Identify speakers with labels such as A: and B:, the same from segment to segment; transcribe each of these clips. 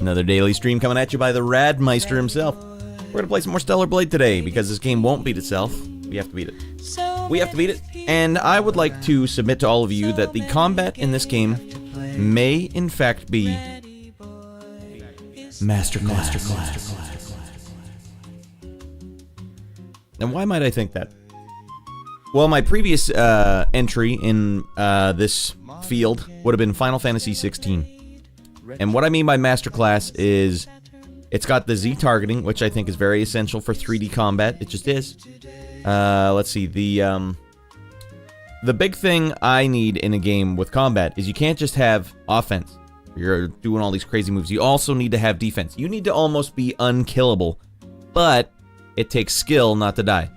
A: Another daily stream coming at you by the Radmeister himself. We're gonna play some more Stellar Blade today, because this game won't beat itself. We have to beat it. We have to beat it, and I would like to submit to all of you that the combat in this game may, in fact, be Masterclass. And why might I think that? Well, my previous entry in this field would have been Final Fantasy 16. And what I mean by Masterclass is it's got the Z targeting, which I think is very essential for 3D combat. It just is. Let's see. The big thing I need in a game with combat is you can't just have offense. You're doing all these crazy moves. You also need to have defense. You need to almost be unkillable, but it takes skill not to die.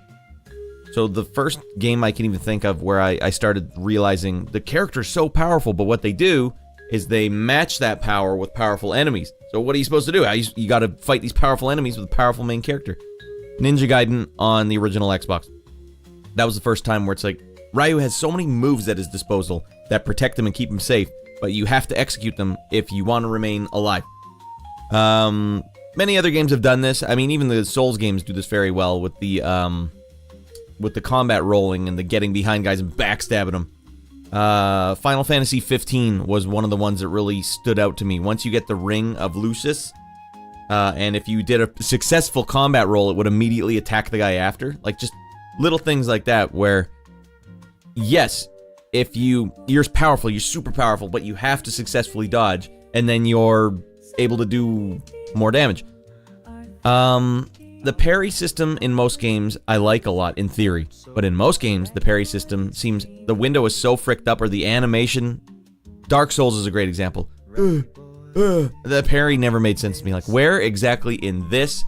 A: So the first game I can even think of where I started realizing the character's so powerful, but what they do is they match that power with powerful enemies. So what are you supposed to do? You gotta fight these powerful enemies with a powerful main character. Ninja Gaiden on the original Xbox. That was the first time where it's like, Ryu has so many moves at his disposal that protect him and keep him safe, but you have to execute them if you want to remain alive. Many other games have done this. I mean, even the Souls games do this very well with the combat rolling and the getting behind guys and backstabbing them. Final Fantasy 15 was one of the ones that really stood out to me. Once you get the Ring of Lucis, and if you did a successful combat roll, it would immediately attack the guy after. Like, just little things like that where, yes, if you're powerful, you're super powerful, but you have to successfully dodge, and then you're able to do more damage. The parry system in most games I like a lot, in theory. But in most games, the parry system seems... the window is so fricked up, or the animation... Dark Souls is a great example. The parry never made sense to me. Like, where exactly in this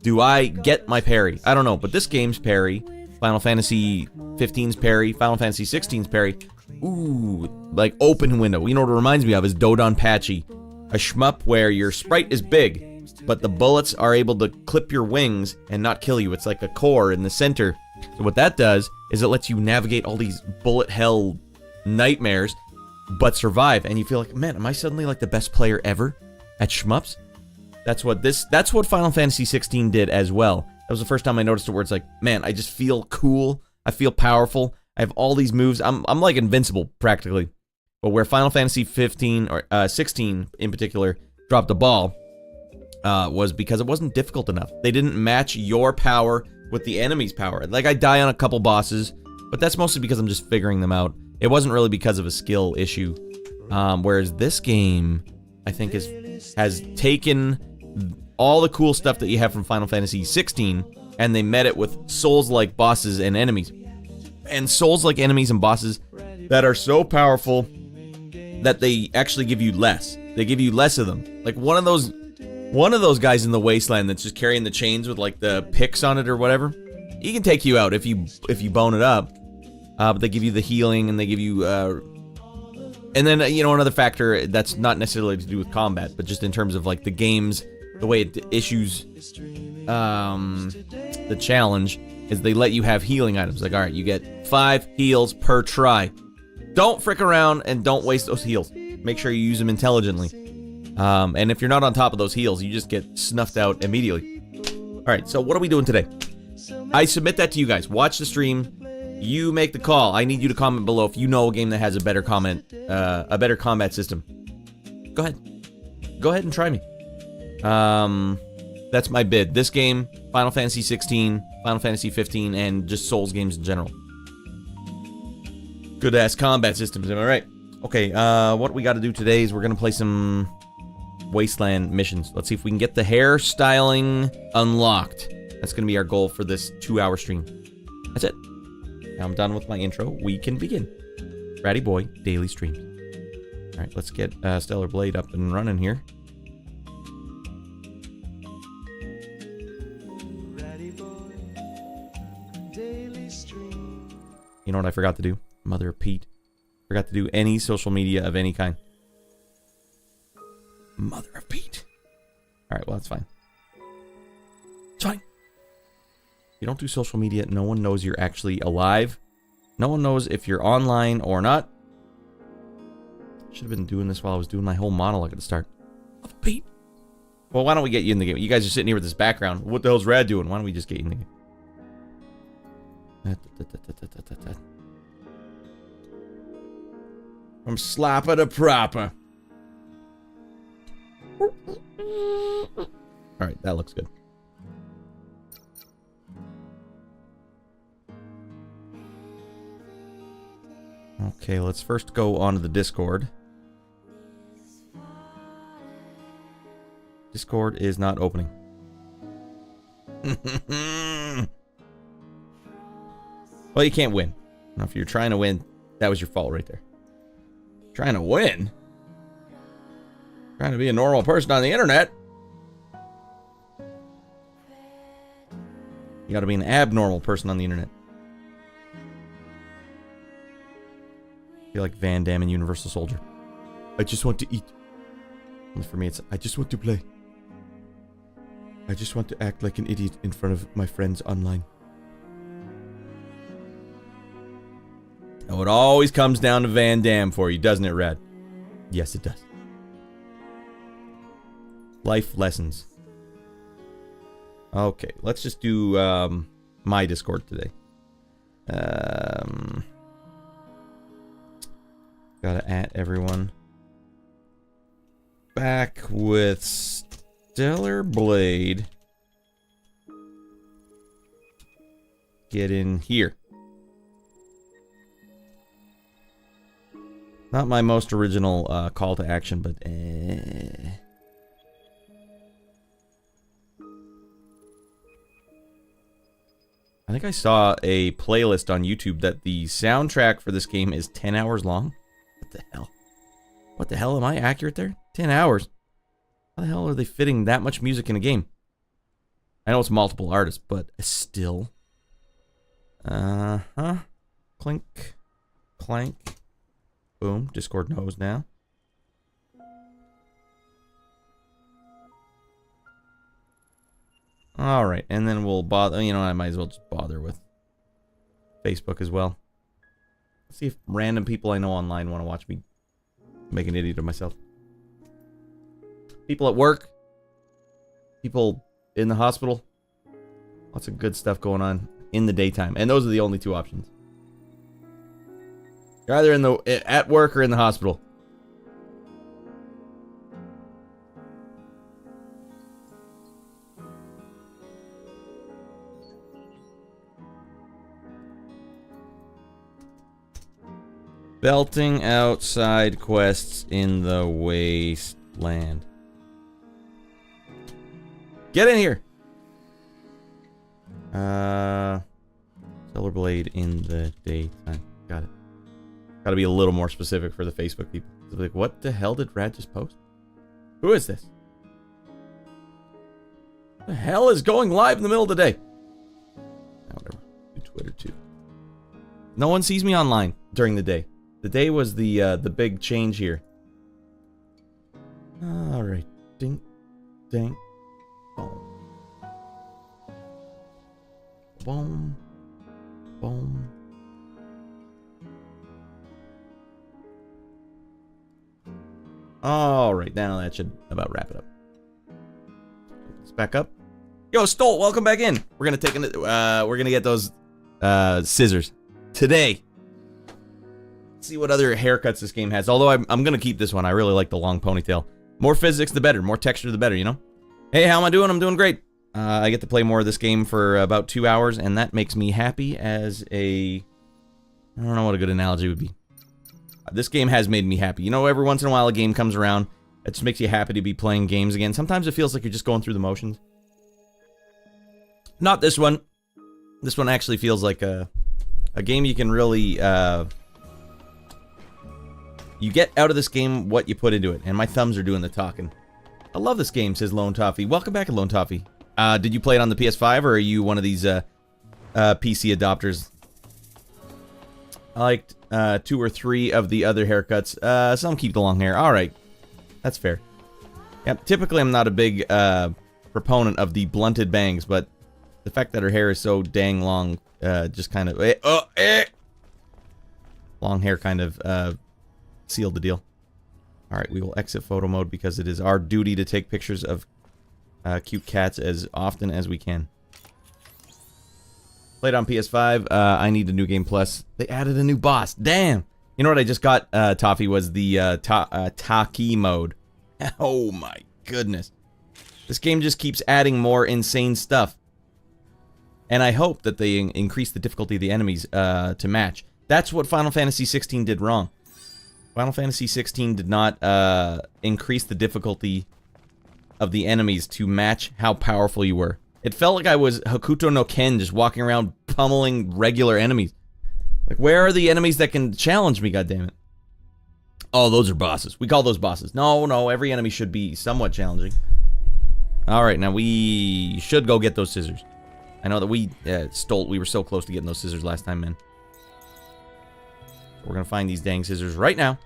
A: do I get my parry? I don't know, but this game's parry, Final Fantasy 15's parry, Final Fantasy 16's parry, ooh, like open window. You know what it reminds me of is Dodon Tachy, a shmup where your sprite is big, but the bullets are able to clip your wings and not kill you. It's like a core in the center. So what that does is it lets you navigate all these bullet hell nightmares, but survive. And you feel like, man, am I suddenly like the best player ever at shmups? That's what Final Fantasy 16 did as well. That was the first time I noticed it where it's like, man, I just feel cool. I feel powerful. I have all these moves. I'm like invincible practically. But where Final Fantasy 15 or 16 in particular dropped the ball, was because it wasn't difficult enough. They didn't match your power with the enemy's power. Like, I die on a couple bosses, but that's mostly because I'm just figuring them out. It wasn't really because of a skill issue. Whereas this game, I think, has taken all the cool stuff that you have from Final Fantasy 16, and they met it with Souls-like bosses and enemies. And Souls-like enemies and bosses that are so powerful that they actually give you less. They give you less of them. Like, one of those guys in the Wasteland that's just carrying the chains with like the picks on it or whatever, he can take you out if you bone it up. But they give you the healing, and they give you and then another factor that's not necessarily to do with combat, but just in terms of like the games, the way it issues the challenge is they let you have healing items. Like, all right, you get 5 heals per try. Don't frick around and don't waste those heals. Make sure you use them intelligently. And if you're not on top of those heals, you just get snuffed out immediately. Alright, so what are we doing today? I submit that to you guys. Watch the stream. You make the call. I need you to comment below if you know a game that has a better combat system. Go ahead. Go ahead and try me. That's my bid. This game, Final Fantasy 16, Final Fantasy 15, and just Souls games in general. Good-ass combat systems, am I right? Okay, what we gotta do today is we're gonna play some Wasteland missions. Let's see if we can get the hairstyling unlocked. That's gonna be our goal for this 2-hour stream. That's it. Now I'm done with my intro. We can begin. Ratty Boy Daily Streams. Alright, let's get Stellar Blade up and running here. You know what I forgot to do? Mother of Pete. Forgot to do any social media of any kind. Mother of Pete. Alright, well, that's fine. It's fine. If you don't do social media, no one knows you're actually alive. No one knows if you're online or not. Should have been doing this while I was doing my whole monologue at the start. Mother of Pete. Well, why don't we get you in the game? You guys are sitting here with this background. What the hell's Rad doing? Why don't we just get you in the game? From slapper to proper. Alright, that looks good. Okay, let's first go onto the Discord. Discord is not opening. Well, you can't win. Now, if you're trying to win, that was your fault right there. Trying to win? Trying to be a normal person on the internet? You gotta be an abnormal person on the internet. I feel like Van Damme in Universal Soldier. I just want to eat. And for me, it's I just want to play. I just want to act like an idiot in front of my friends online. Oh, it always comes down to Van Damme for you, doesn't it, Red? Yes, it does. Life lessons. Okay, let's just do my Discord today. Gotta at everyone. Back with Stellar Blade. Get in here. Not my most original call to action, but I think I saw a playlist on YouTube that the soundtrack for this game is 10 hours long. What the hell? What the hell? Am I accurate there? 10 hours? How the hell are they fitting that much music in a game? I know it's multiple artists, but still. Clink. Clank. Boom. Discord knows now. Alright, and then we'll bother, you know, I might as well just bother with Facebook as well. Let's see if random people I know online want to watch me make an idiot of myself. People at work. People in the hospital. Lots of good stuff going on in the daytime. And those are the only two options. You're either at work or in the hospital. Belting out side quests in the Wasteland. Get in here! Stellar Blade in the daytime. Got it. Gotta be a little more specific for the Facebook people. Like, what the hell did Rad just post? Who is this? What the hell is going live in the middle of the day? Whatever. Do Twitter too. No one sees me online during the day. The day was the big change here. Alright. Ding. Ding. Boom. Boom. Boom. Alright, now that should about wrap it up. Let's back up. Yo, Stolt, welcome back in. We're gonna take we're gonna get those scissors today. See what other haircuts this game has. Although I'm gonna keep this one. I really like the long ponytail. More physics, the better. More texture, the better, you know? Hey, how am I doing? I'm doing great. I get to play more of this game for about 2 hours, and that makes me happy as a... I don't know what a good analogy would be. This game has made me happy. You know, every once in a while a game comes around. It just makes you happy to be playing games again. Sometimes it feels like you're just going through the motions. Not this one. This one actually feels like a game you can really... You get out of this game what you put into it, and my thumbs are doing the talking. I love this game, says Lone Toffee. Welcome back, Lone Toffee. Did you play it on the PS5, or are you one of these PC adopters? I liked 2 or 3 of the other haircuts. Some keep the long hair. Alright. That's fair. Yep, typically I'm not a big proponent of the blunted bangs, but the fact that her hair is so dang long just kind of... Long hair kind of... sealed the deal. Alright, we will exit photo mode because it is our duty to take pictures of cute cats as often as we can. Played on PS5. I need a new game plus. They added a new boss. Damn. You know what I just got, Toffee, was the Tachy mode. Oh my goodness. This game just keeps adding more insane stuff. And I hope that they increase the difficulty of the enemies to match. That's what Final Fantasy 16 did wrong. Final Fantasy 16 did not increase the difficulty of the enemies to match how powerful you were. It felt like I was Hokuto no Ken, just walking around pummeling regular enemies. Like, where are the enemies that can challenge me, goddammit? Oh, those are bosses. We call those bosses. No, every enemy should be somewhat challenging. Alright, now we should go get those scissors. I know that we were so close to getting those scissors last time, man. We're gonna find these dang scissors right now.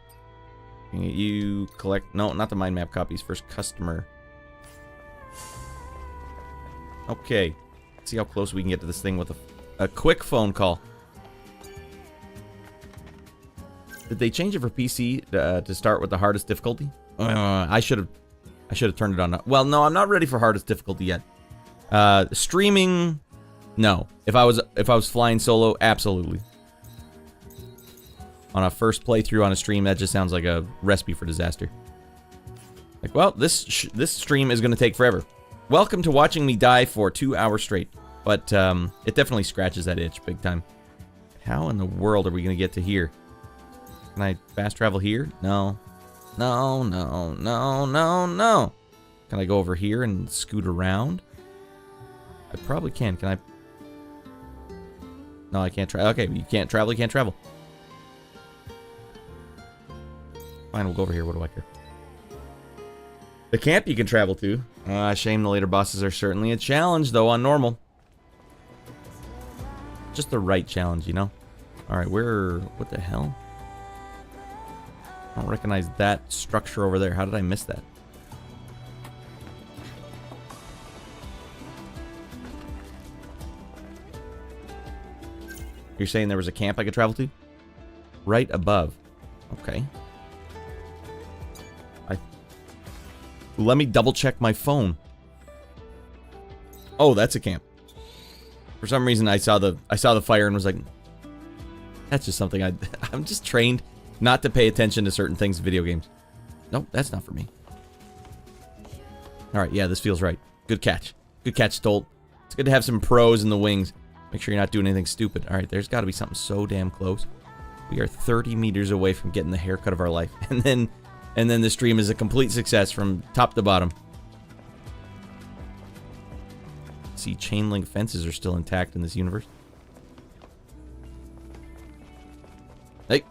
A: You collect... No, not the mind map copies. First, customer. Okay. Let's see how close we can get to this thing with a quick phone call. Did they change it for PC to start with the hardest difficulty? I should have turned it on. Well, no, I'm not ready for hardest difficulty yet. Streaming, no. If I was flying solo, absolutely. On a first playthrough on a stream, that just sounds like a recipe for disaster. Like, well, this stream is going to take forever. Welcome to watching me die for 2 hours straight. But it definitely scratches that itch big time. How in the world are we going to get to here? Can I fast travel here? No. No. Can I go over here and scoot around? I probably can. Can I? No, I can't travel. Okay, you can't travel. You can't travel. Fine, we'll go over here. What do I care? The camp you can travel to. Shame the later bosses are certainly a challenge, though, on normal. Just the right challenge, you know? Alright, what the hell? I don't recognize that structure over there. How did I miss that? You're saying there was a camp I could travel to? Right above. Okay. Let me double check my phone. Oh, that's a camp. For some reason I saw the fire and was like, that's just something I'm just trained not to pay attention to certain things in video games. Nope, that's not for me. Alright, yeah, this feels right. Good catch. Good catch, Stolt. It's good to have some pros in the wings. Make sure you're not doing anything stupid. Alright, there's got to be something so damn close. We are 30 meters away from getting the haircut of our life. And then the stream is a complete success from top to bottom. See, chain link fences are still intact in this universe. Hey.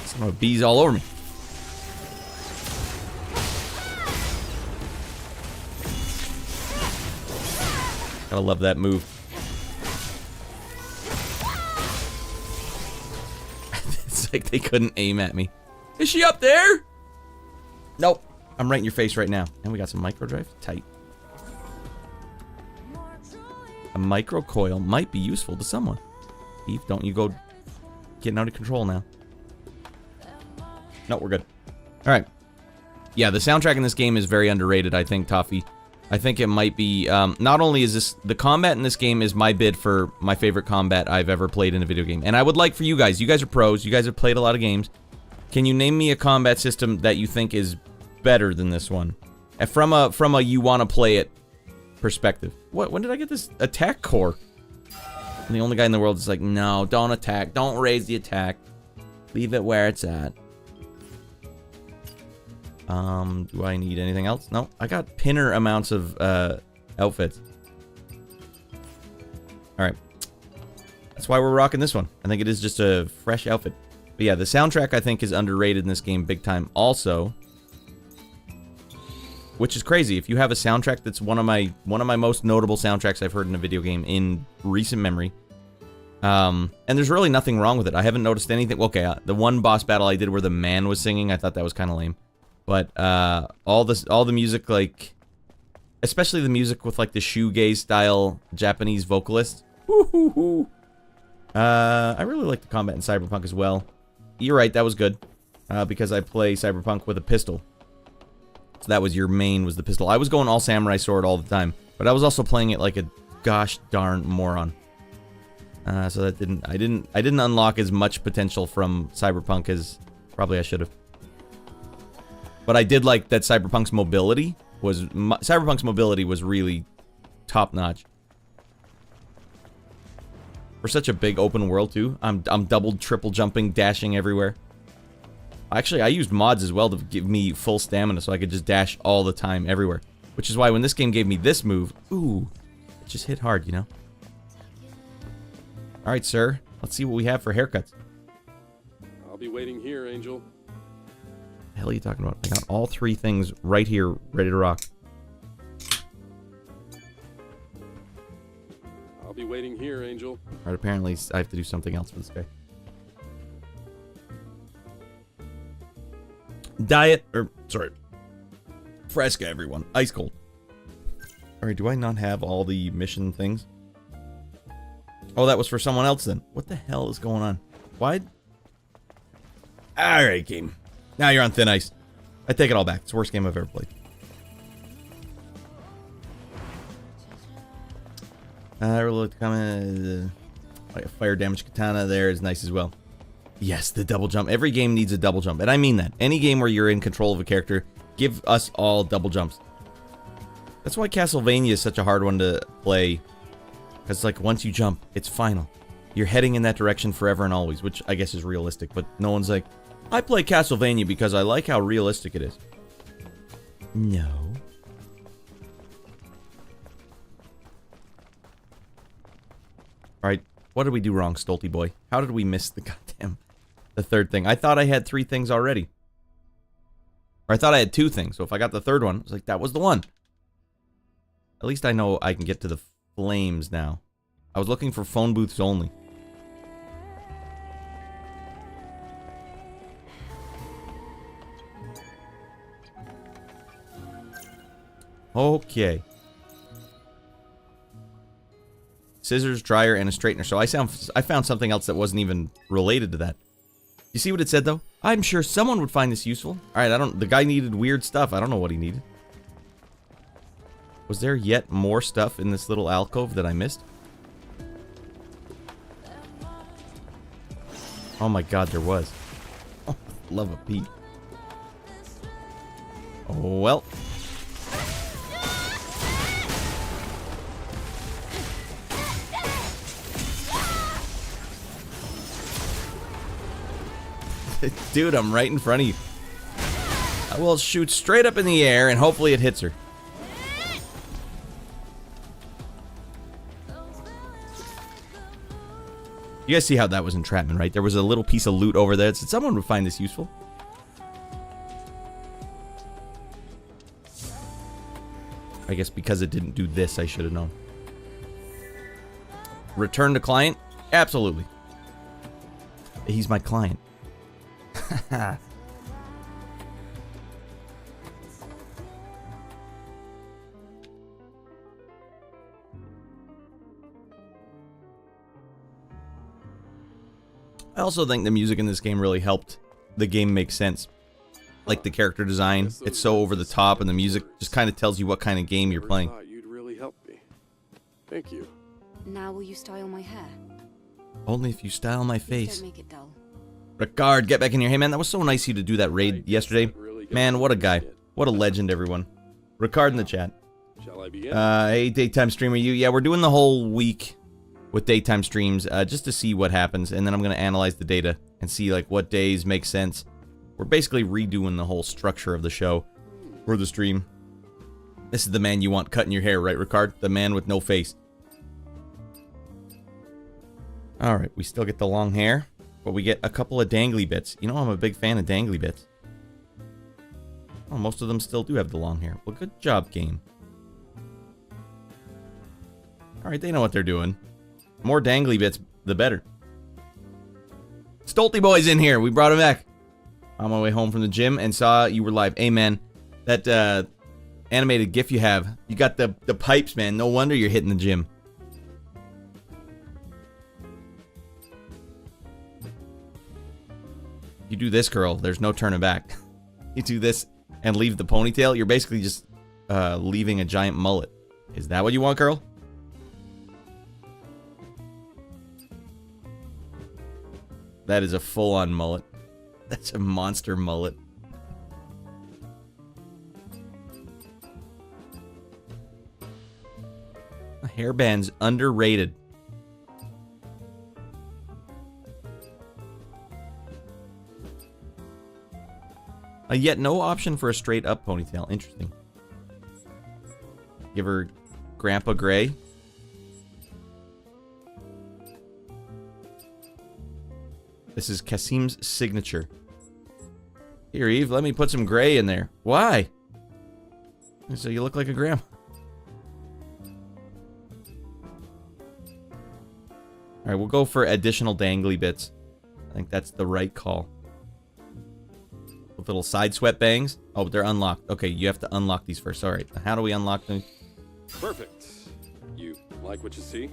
A: Some bees all over me. Gotta love that move. It's like they couldn't aim at me. Is she up there? Nope. I'm right in your face right now. And we got some micro drive. Tight. A micro coil might be useful to someone. Eve, don't you go getting out of control now. No, we're good. Alright. Yeah, the soundtrack in this game is very underrated, I think, Toffee. I think it might be, not only is this, the combat in this game is my bid for my favorite combat I've ever played in a video game. And I would like for you guys are pros, you guys have played a lot of games. Can you name me a combat system that you think is better than this one? From a you want to play it perspective. When did I get this attack core? And the only guy in the world is like, no, don't attack, don't raise the attack. Leave it where it's at. Do I need anything else? No, I got pinner amounts of, outfits. Alright. That's why we're rocking this one. I think it is just a fresh outfit. But yeah, the soundtrack, I think, is underrated in this game big time also. Which is crazy. If you have a soundtrack that's one of my most notable soundtracks I've heard in a video game in recent memory. And there's really nothing wrong with it. I haven't noticed anything. Okay, the one boss battle I did where the man was singing, I thought that was kind of lame. But all the music, like, especially the music with like the shoegaze style Japanese vocalist, I really like the combat in Cyberpunk as well. You're right, that was good. Because I play Cyberpunk with a pistol. So that was your main, was the pistol. I was going all samurai sword all the time. But I was also playing it like a gosh darn moron. So that I didn't unlock as much potential from Cyberpunk as probably I should have. But I did like that Cyberpunk's mobility was really top notch. For such a big open world too, I'm double, triple jumping, dashing everywhere. Actually, I used mods as well to give me full stamina so I could just dash all the time everywhere. Which is why when this game gave me this move, ooh, it just hit hard, you know? Alright, sir. Let's see what we have for haircuts.
B: I'll be waiting here, Angel.
A: The hell are you talking about? I got all 3 things right here, ready to rock.
B: I'll be waiting here, Angel.
A: Alright, apparently I have to do something else for this guy. Diet, or, sorry. Fresca, everyone. Ice cold. Alright, do I not have all the mission things? Oh, that was for someone else then. What the hell is going on? Why? Alright, game. Now you're on thin ice. I take it all back. It's the worst game I've ever played. I really like the comment. Fire damage katana there is nice as well. Yes, the double jump. Every game needs a double jump. And I mean that. Any game where you're in control of a character, give us all double jumps. That's why Castlevania is such a hard one to play. Because, like, once you jump, it's final. You're heading in that direction forever and always, which I guess is realistic. But no one's like, I play Castlevania because I like how realistic it is. No. Alright, what did we do wrong, Stolty boy? How did we miss the goddamn... the third thing? I thought I had 3 things already. Or I thought I had 2 things, so if I got the third one, I was like, that was the one. At least I know I can get to the flames now. I was looking for phone booths only. Okay. Scissors, dryer, and a straightener. So I found something else that wasn't even related to that. You see what it said, though? I'm sure someone would find this useful. Alright, the guy needed weird stuff. I don't know what he needed. Was there yet more stuff in this little alcove that I missed? Oh my god, there was. Oh, love a Pete. Oh, well. Dude, I'm right in front of you. I will shoot straight up in the air and hopefully it hits her. You guys see how that was entrapment, right? There was a little piece of loot over there that said someone would find this useful. I guess because it didn't do this, I should have known. Return to client? Absolutely. He's my client. I also think the music in this game really helped the game make sense. Like the character design, it's so over the top, and the music just kind of tells you what kind of game you're playing.
B: Thought you'd really help me. Thank you.
C: Now will you style my hair?
A: Only if you style my face.
C: Don't make it dull.
A: Ricard, get back in here. Hey, man, that was so nice of you to do that raid yesterday. Man, what a guy. What a legend, everyone. Ricard in the chat.
B: Shall I begin?
A: Hey, daytime streamer, you. Yeah, we're doing the whole week with daytime streams just to see what happens, and then I'm going to analyze the data and see, like, what days make sense. We're basically redoing the whole structure of the show for the stream. This is the man you want cutting your hair, right, Ricard? The man with no face. Alright, we still get the long hair, but we get a couple of dangly bits. You know I'm a big fan of dangly bits. Oh, most of them still do have the long hair. Well, good job, game. Alright, they know what they're doing. More dangly bits, the better. Stolty Boy's in here. We brought him back. On my way home from the gym and saw you were live. Hey, man, that animated GIF you have, you got the pipes, man. No wonder you're hitting the gym. You do this, girl, there's no turning back. You do this and leave the ponytail, you're basically just leaving a giant mullet. Is that what you want, girl? That is a full-on mullet. That's a monster mullet. A hairband's underrated. Yet no option for a straight-up ponytail. Interesting. Give her Grandpa Gray. This is Kasim's signature. Here, Eve, let me put some gray in there. Why? So you look like a grandma. Alright, we'll go for additional dangly bits. I think that's the right call. With little side sweat bangs. Oh, but they're unlocked. Okay, you have to unlock these first. Alright, how do we unlock them?
B: Perfect. You like what you see?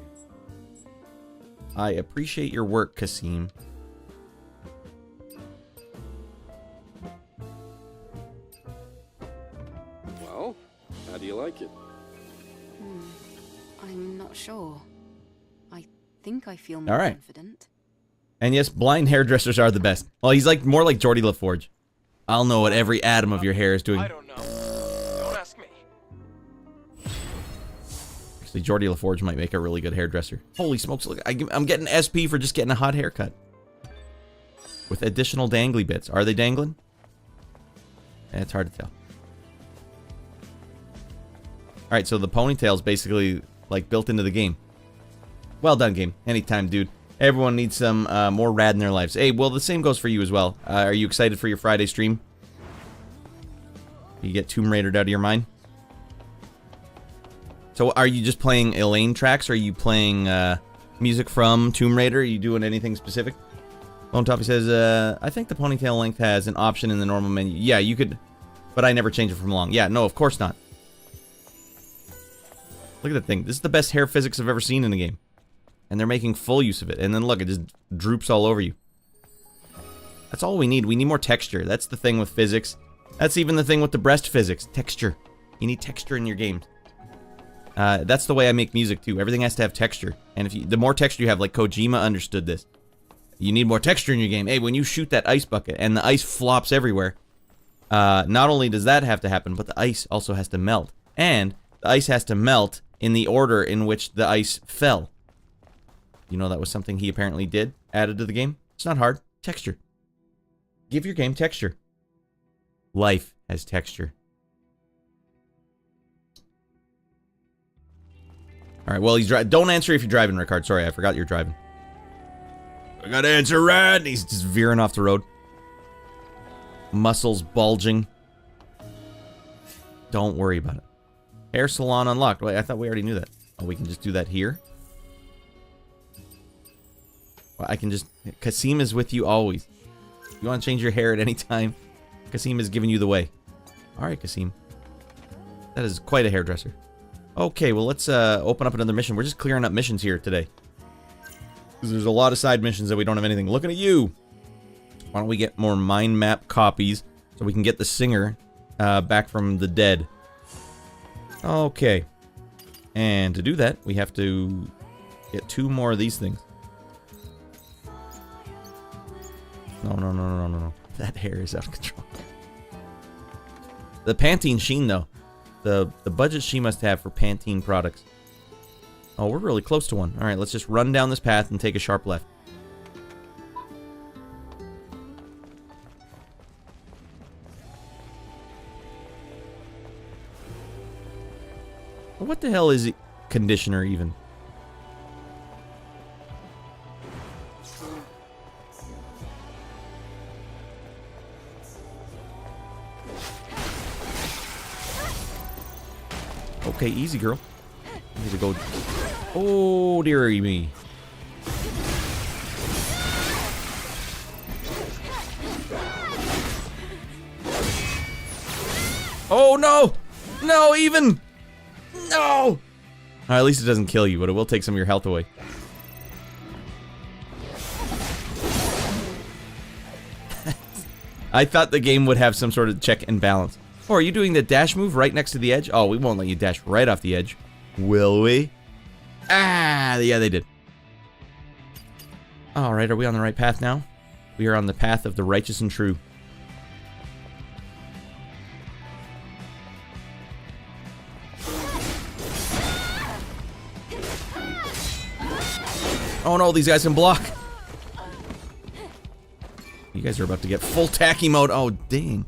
A: I appreciate your work, Kasim.
B: Well, how do you like it?
C: I'm not sure. I think I feel more
A: All right.
C: confident.
A: And yes, blind hairdressers are the best. Well, he's like more like Geordie LaForge. I'll know what every atom of your hair is doing.
D: I don't know. Don't ask me.
A: Actually, Geordie LaForge might make a really good hairdresser. Holy smokes, look, I'm getting SP for just getting a hot haircut. With additional dangly bits. Are they dangling? It's hard to tell. Alright, so the ponytail's basically like built into the game. Well done, game. Anytime, dude. Everyone needs some more rad in their lives. Hey, well, the same goes for you as well. Are you excited for your Friday stream? You get Tomb Raidered out of your mind? So are you just playing Elaine tracks? Or are you playing music from Tomb Raider? Are you doing anything specific? Lone Toppy says, I think the ponytail length has an option in the normal menu. Yeah, you could, but I never change it from long. Yeah, no, of course not. Look at that thing. This is the best hair physics I've ever seen in a game. And they're making full use of it. And then look, it just droops all over you. That's all we need. We need more texture. That's the thing with physics. That's even the thing with the breast physics. Texture. You need texture in your games. That's the way I make music too. Everything has to have texture. And if the more texture you have, like Kojima understood this. You need more texture in your game. Hey, when you shoot that ice bucket and the ice flops everywhere, not only does that have to happen, but the ice also has to melt. And the ice has to melt in the order in which the ice fell. You know that was something he apparently did, added to the game? It's not hard. Texture. Give your game texture. Life has texture. Alright, well, he's driving. Don't answer if you're driving, Ricard. Sorry, I forgot you're driving. I gotta answer, Rad! He's just veering off the road. Muscles bulging. Don't worry about it. Hair salon unlocked. Wait, I thought we already knew that. Oh, we can just do that here? Well, I can just... Kasim is with you always. You want to change your hair at any time? Kasim is giving you the way. Alright, Kasim. That is quite a hairdresser. Okay, well, let's open up another mission. We're just clearing up missions here today. Because there's a lot of side missions that we don't have anything. Looking at you! Why don't we get more mind map copies so we can get the singer back from the dead. Okay. And to do that, we have to get 2 more of these things. No. That hair is out of control. The Pantene Sheen, though. The budget she must have for Pantene products. Oh, we're really close to one. Alright, let's just run down this path and take a sharp left. What the hell is it? Conditioner, even? Okay, easy, girl. I need to go... Oh, dearie me. Oh, no! No, even! No! At least it doesn't kill you, but it will take some of your health away. I thought the game would have some sort of check and balance. Oh, are you doing the dash move right next to the edge? Oh, we won't let you dash right off the edge. Will we? Ah, yeah, they did. Alright, are we on the right path now? We are on the path of the righteous and true. Oh no, these guys can block. You guys are about to get full Tachy mode. Oh, dang.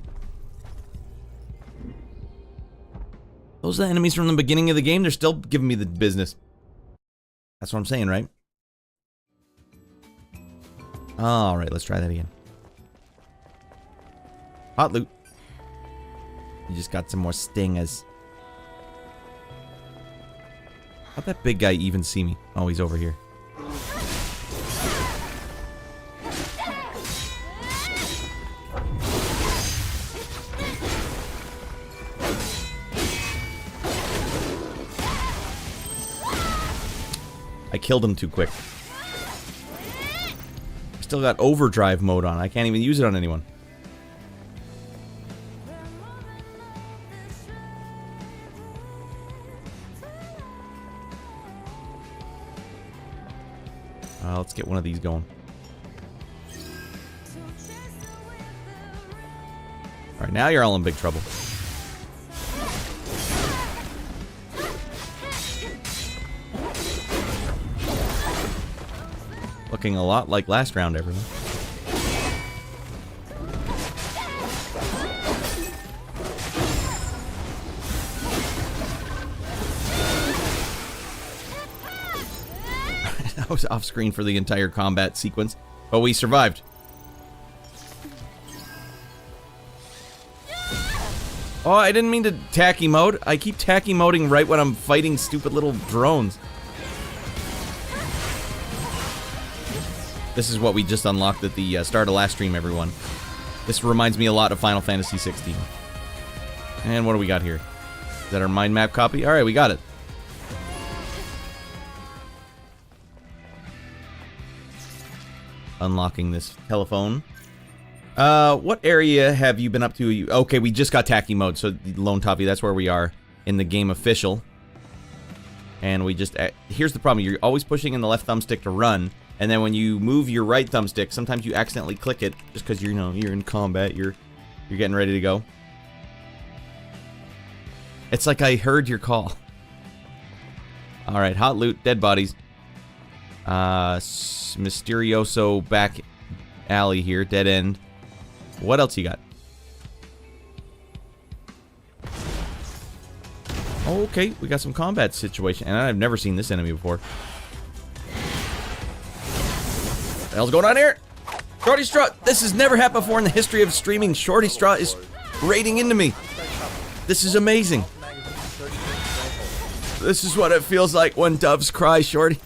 A: Those are the enemies from the beginning of the game. They're still giving me the business. That's what I'm saying, right? Alright, let's try that again. Hot loot. You just got some more stingers. How'd that big guy even see me? Oh, he's over here. I killed him too quick. Still got overdrive mode on. I can't even use it on anyone. Let's get one of these going. Alright, now you're all in big trouble. Looking a lot like last round, everyone. I was off screen for the entire combat sequence, but we survived. Oh, I didn't mean to Tachy mode. I keep Tachy moding right when I'm fighting stupid little drones. This is what we just unlocked at the start of last stream, everyone. This reminds me a lot of Final Fantasy 16. And what do we got here? Is that our mind map copy? Alright, we got it. Unlocking this telephone. What area have you been up to? Okay, we just got Tachy mode, so Lone Toffee, that's where we are in the game official. And we just... here's the problem. You're always pushing in the left thumbstick to run. And then when you move your right thumbstick, sometimes you accidentally click it just because you're in combat, you're getting ready to go. It's like I heard your call. All right, hot loot, dead bodies. Mysterioso back alley here, dead end. What else you got? Oh, okay, we got some combat situation, and I've never seen this enemy before. What the hell's going on here? Shorty Strut! This has never happened before in the history of streaming. Shorty Strut is raiding into me. This is amazing. This is what it feels like when doves cry, Shorty.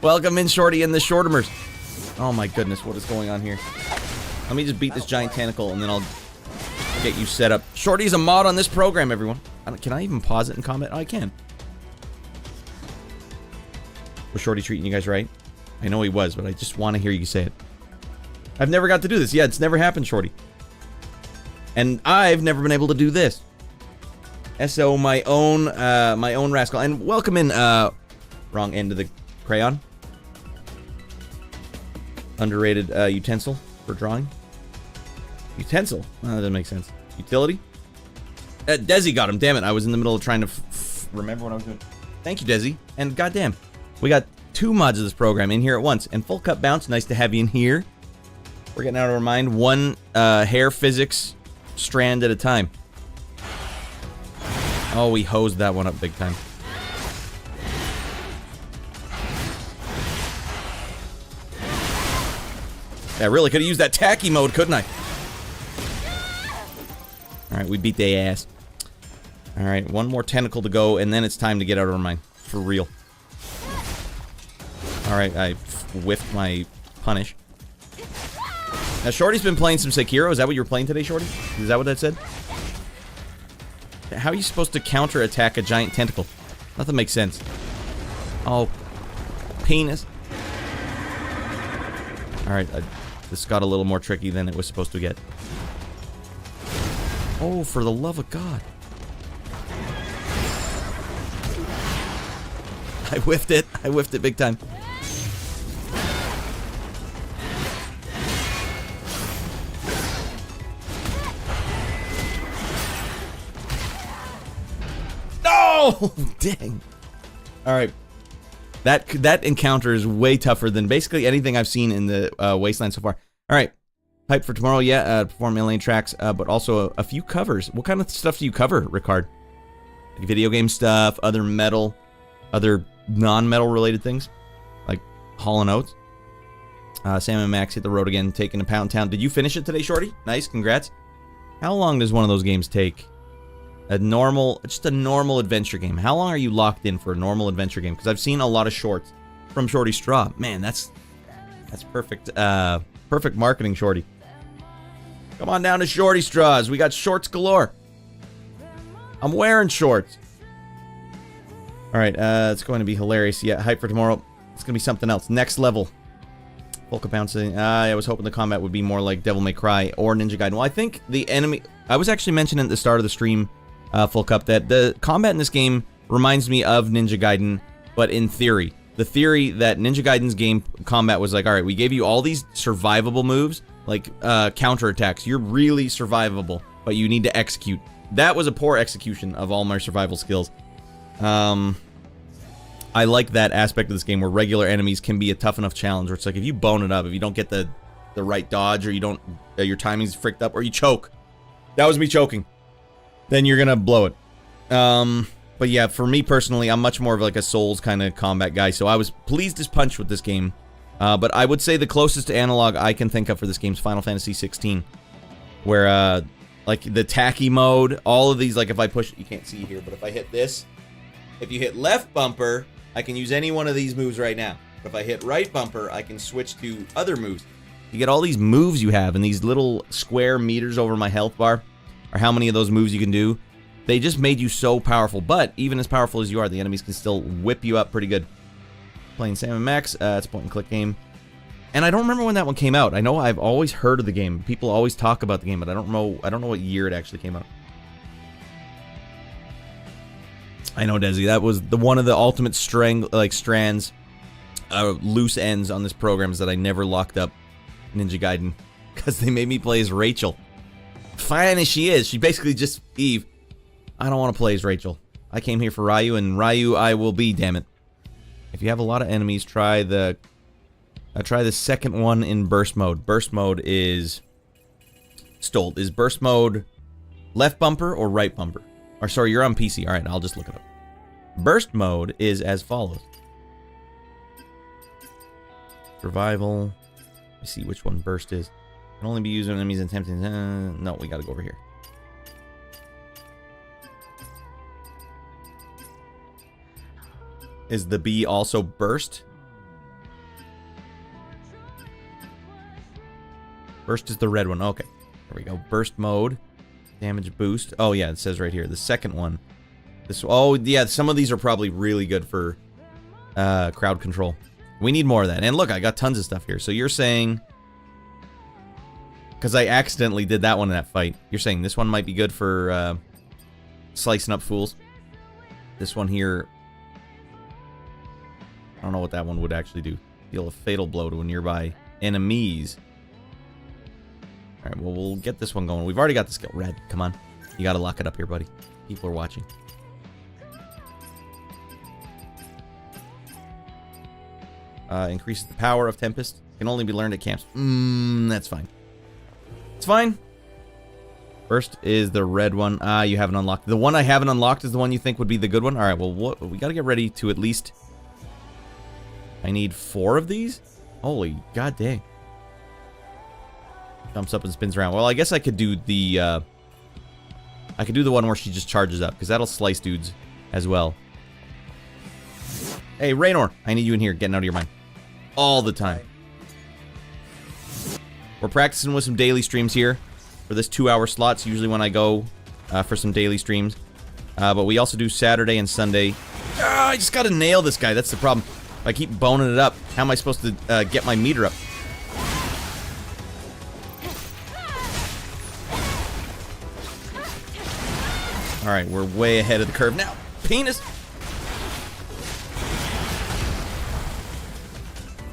A: Welcome in, Shorty, and the Shortimers. Oh my goodness, what is going on here? Let me just beat this giant tentacle, and then I'll get you set up. Shorty's a mod on this program, everyone. Can I even pause it in combat? Oh, I can. Was Shorty treating you guys right? I know he was, but I just want to hear you say it. I've never got to do this. Yeah, it's never happened, Shorty. And I've never been able to do this. SO, my own rascal. And welcome in, wrong end of the crayon. Underrated utensil for drawing. Utensil? Oh, that doesn't make sense. Utility? Desi got him. Damn it. I was in the middle of trying to remember what I was doing. Thank you, Desi. And goddamn, we got 2 mods of this program in here at once. And Full Cut Bounce, nice to have you in here. We're getting out of our mind one hair physics strand at a time. Oh, we hosed that one up big time. I really could have used that Tachy mode, couldn't I? Alright, we beat the ass. Alright, one more tentacle to go, and then it's time to get out of our mind. For real. Alright, I whiffed my punish. Now, Shorty's been playing some Sekiro. Is that what you were playing today, Shorty? Is that what that said? How are you supposed to counter-attack a giant tentacle? Nothing makes sense. Oh, penis. Alright, this got a little more tricky than it was supposed to get. Oh, for the love of God. I whiffed it. I whiffed it big time. No! Dang. All right. That encounter is way tougher than basically anything I've seen in the Wasteland so far. All right. Hype for tomorrow, yeah. Perform alien tracks, but also a few covers. What kind of stuff do you cover, Ricard? Like video game stuff, other metal, other non-metal related things, like Hall & Oates. Sam and Max hit the road again, taking a Pound Town. Did you finish it today, Shorty? Nice, congrats. How long does one of those games take? Just a normal adventure game. How long are you locked in for a normal adventure game? Because I've seen a lot of shorts from Shorty Straw. Man, that's perfect. Perfect marketing, Shorty. Come on down to Shorty Straws. We got shorts galore. I'm wearing shorts. All right, it's going to be hilarious. Yeah, hype for tomorrow. It's going to be something else. Next level. Polka bouncing. I was hoping the combat would be more like Devil May Cry or Ninja Gaiden. Well, I think the enemy... I was actually mentioning at the start of the stream, Full Cup, that the combat in this game reminds me of Ninja Gaiden, but in theory. The theory that Ninja Gaiden's game combat was like, all right, we gave you all these survivable moves, like counterattacks. You're really survivable, but you need to execute. That was a poor execution of all my survival skills. I like that aspect of this game where regular enemies can be a tough enough challenge where it's like if you bone it up, if you don't get the right dodge, or you don't, your timing's fricked up, or you choke. That was me choking. Then you're gonna blow it. But yeah, for me personally, I'm much more of like a Souls kind of combat guy, so I was pleased as punch with this game. But I would say the closest to analog I can think of for this game is Final Fantasy 16, where like the Tachy mode, all of these, like if I push, you can't see here, but if I hit this, if you hit left bumper, I can use any one of these moves right now. But if I hit right bumper, I can switch to other moves. You get all these moves you have, and these little square meters over my health bar are how many of those moves you can do. They just made you so powerful, but even as powerful as you are, the enemies can still whip you up pretty good. Playing Sam & Max, it's a point-and-click game. And I don't remember when that one came out. I know I've always heard of the game. People always talk about the game, but I don't know what year it actually came out. I know, Desi, that was one of the ultimate strands, loose ends on this program is that I never locked up Ninja Gaiden because they made me play as Rachel. Fine as she is, she basically just Eve. I don't want to play as Rachel. I came here for Ryu, and Ryu I will be. Damn it! If you have a lot of enemies, try the second one in burst mode. Burst mode is Stolt. Is burst mode left bumper or right bumper? Or sorry, you're on PC. All right, I'll just look it up. Burst mode is as follows. Survival. Let me see which one burst is. Can only be used when enemies attempting. No, we gotta go over here. Is the B also burst? Burst is the red one. Okay. There we go. Burst mode. Damage boost. Oh, yeah, it says right here. The second one. Oh, yeah, some of these are probably really good for crowd control. We need more of that. And look, I got tons of stuff here. So you're saying... Because I accidentally did that one in that fight. You're saying this one might be good for slicing up fools. This one here... I don't know what that one would actually do. Deal a fatal blow to a nearby enemies. Alright, well, we'll get this one going. We've already got the skill. Red, come on. You gotta lock it up here, buddy. People are watching. Increases the power of Tempest. Can only be learned at camps. That's fine. It's fine. First is the red one. You haven't unlocked. The one I haven't unlocked is the one you think would be the good one? Alright, well, we gotta get ready to at least... I need 4 of these? Holy god dang. Jumps up and spins around. Well, I guess I could do the one where she just charges up, because that'll slice dudes as well. Hey, Raynor, I need you in here, getting out of your mind. All the time. We're practicing with some daily streams here for this 2-hour slot. It's usually when I go for some daily streams. But we also do Saturday and Sunday. I just gotta nail this guy, that's the problem. If I keep boning it up, how am I supposed to get my meter up? Alright, we're way ahead of the curve now. Penis!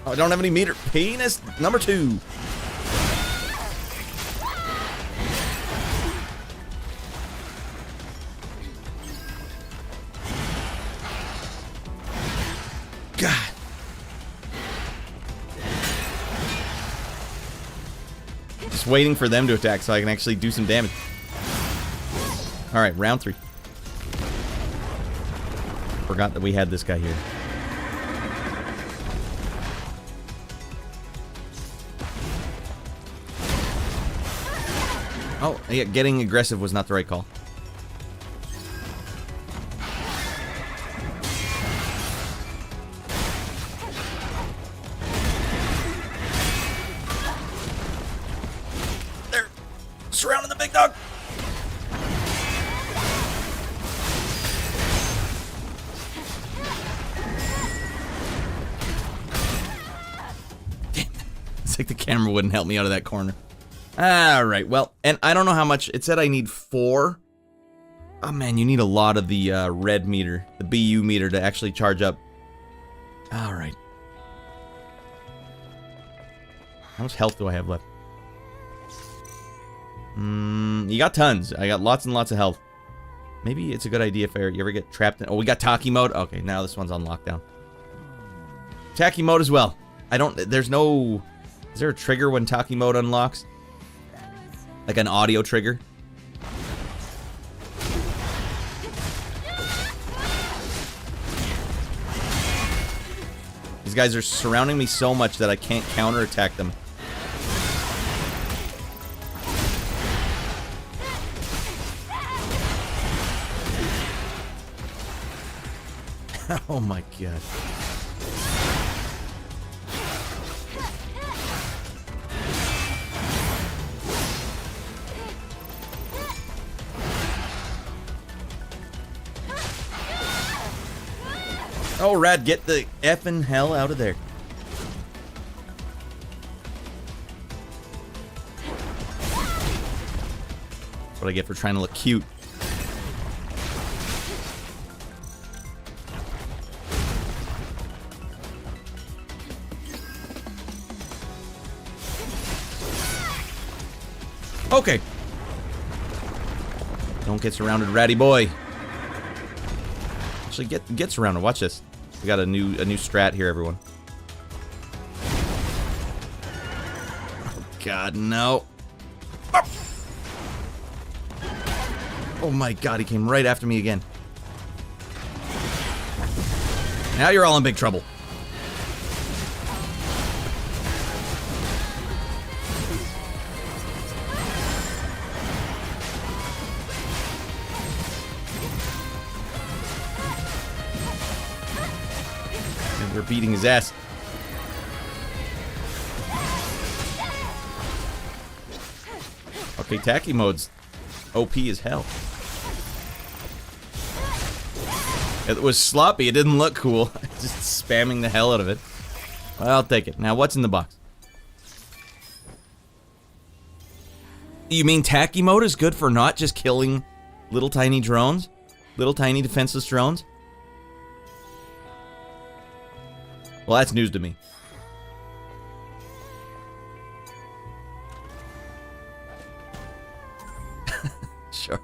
A: Oh, I don't have any meter. Penis number 2. God. Just waiting for them to attack so I can actually do some damage. Alright, round 3. Forgot that we had this guy here. Oh, yeah, getting aggressive was not the right call. They're surrounding the big dog. It's like the camera wouldn't help me out of that corner. Alright, well, and I don't know how much. It said I need 4. Oh man, you need a lot of the red meter, the BU meter, to actually charge up. Alright. How much health do I have left? You got tons. I got lots and lots of health. Maybe it's a good idea if you ever get trapped in... Oh, we got Tachy mode? Okay, now this one's on lockdown. Tachy mode as well. I don't... There's no... Is there a trigger when Tachy mode unlocks? Like an audio trigger? These guys are surrounding me so much that I can't counterattack them. Oh my god. Oh, Rad, get the effing hell out of there. That's what I get for trying to look cute. Okay. Don't get surrounded, ratty boy. Actually, get surrounded. Watch this. We got a new strat here, everyone. Oh God, no! Oh my God, he came right after me again. Now you're all in big trouble. We're beating his ass. Okay, Tachy mode's OP as hell. It was sloppy. It didn't look cool. Just spamming the hell out of it. I'll take it. Now, what's in the box? You mean Tachy mode is good for not just killing little tiny drones? Little tiny defenseless drones? Well, that's news to me. Sure.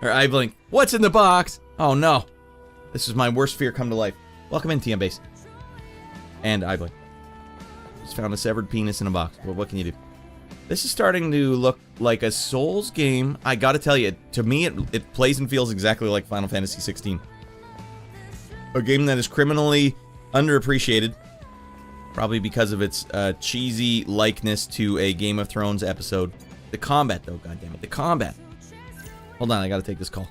A: Or I blink. What's in the box? Oh no. This is my worst fear come to life. Welcome in, TM Base. And I blink. Just found a severed penis in a box. Well, what can you do? This is starting to look like a Souls game. I gotta tell you, to me, it plays and feels exactly like Final Fantasy 16. A game that is criminally underappreciated, probably because of its cheesy likeness to a Game of Thrones episode. The combat, though, goddammit, the combat. Hold on, I gotta take this call.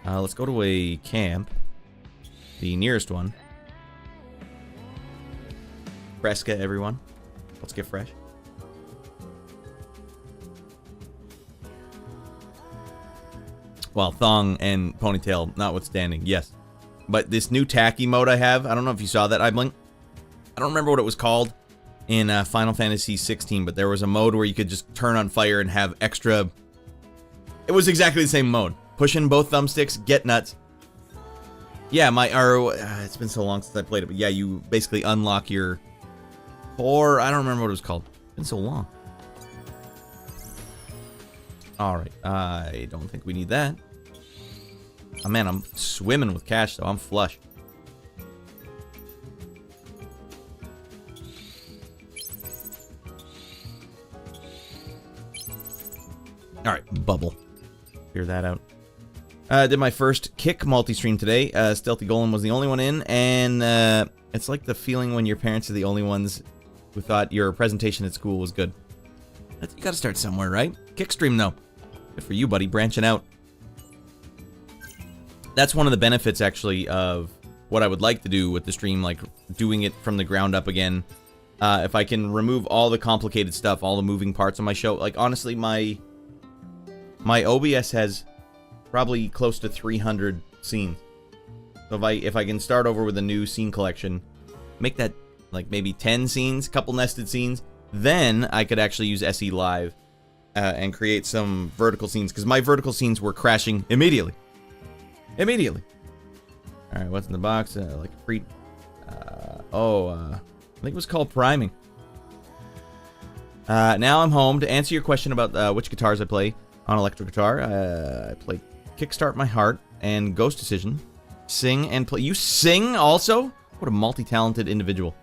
A: Let's go to a camp, the nearest one. Fresca, everyone. Let's get fresh. Well, thong and ponytail notwithstanding, yes. But this new Tachy mode I have, I don't know if you saw that, I blink. I don't remember what it was called in Final Fantasy 16, but there was a mode where you could just turn on fire and have extra It was exactly the same mode. Pushing both thumbsticks, get nuts. Yeah, it's been so long since I played it, but yeah, you basically unlock your core. I don't remember what it was called. It's been so long. Alright, I don't think we need that. Oh man, I'm swimming with cash though. I'm flush. Alright, bubble. Figure that out. Did my first kick multi-stream today. Stealthy Golem was the only one in, and it's like the feeling when your parents are the only ones who thought your presentation at school was good. You gotta start somewhere, right? Kick stream though. Good for you, buddy, branching out. That's one of the benefits, actually, of what I would like to do with the stream, like doing it from the ground up again. If I can remove all the complicated stuff, all the moving parts on my show. Like, honestly, my OBS has probably close to 300 scenes. So if I can start over with a new scene collection, make that like maybe 10 scenes, couple nested scenes, then I could actually use SE Live and create some vertical scenes, because my vertical scenes were crashing immediately. Immediately. All right, what's in the box? Like a free. I think it was called priming. Now I'm home to answer your question about which guitars I play on electric guitar. I play Kickstart My Heart and Ghost Decision. Sing and play. You sing also? What a multi-talented individual.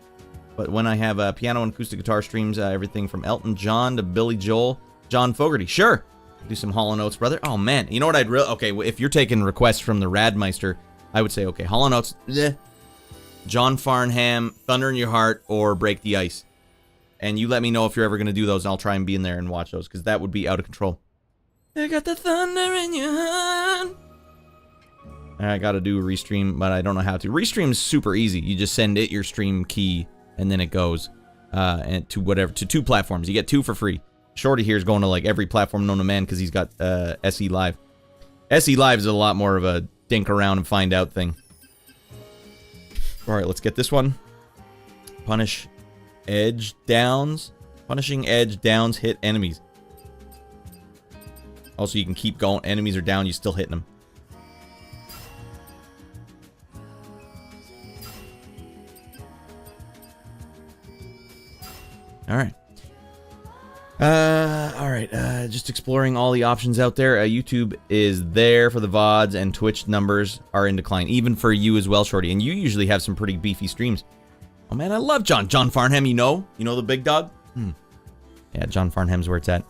A: But when I have piano and acoustic guitar streams, everything from Elton John to Billy Joel, John Fogerty. Sure. Do some Hall & Oates, brother. Oh, man. You know what I'd really... Okay, if you're taking requests from the Radmeister, I would say, okay, Hall & Oates, John Farnham, Thunder in Your Heart, or Break the Ice. And you let me know if you're ever going to do those, and I'll try and be in there and watch those, because that would be out of control. I got the thunder in your heart. I got to do a restream, but I don't know how to. Restream is super easy. You just send it your stream key, and then it goes and to 2 platforms. You get 2 for free. Shorty here is going to like every platform known to man because he's got SE Live. SE Live is a lot more of a dink around and find out thing. All right, let's get this one. Punish edge downs. Punishing edge downs hit enemies. Also, you can keep going. Enemies are down, you're still hitting them. Alright. Just exploring all the options out there. YouTube is there for the VODs, and Twitch numbers are in decline. Even for you as well, Shorty. And you usually have some pretty beefy streams. Oh, man, I love John. John Farnham, you know? You know the big dog? Yeah, John Farnham's where it's at.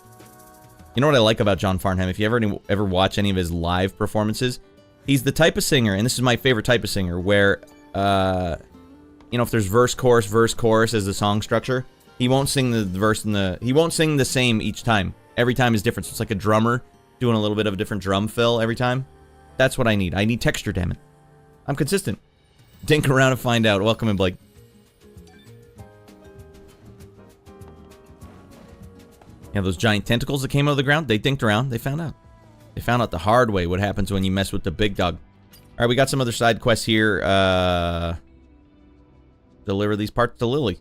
A: You know what I like about John Farnham? If you ever watch any of his live performances, he's the type of singer, and this is my favorite type of singer, where, you know, if there's verse, chorus as the song structure, he won't sing the verse he won't sing the same each time. Every time is different. So it's like a drummer doing a little bit of a different drum fill every time. That's what I need. I need texture, damn it. I'm consistent. Dink around and find out. Welcome in, Blake. Yeah, those giant tentacles that came out of the ground, they dinked around. They found out. They found out the hard way what happens when you mess with the big dog. All right, we got some other side quests here. Deliver these parts to Lily.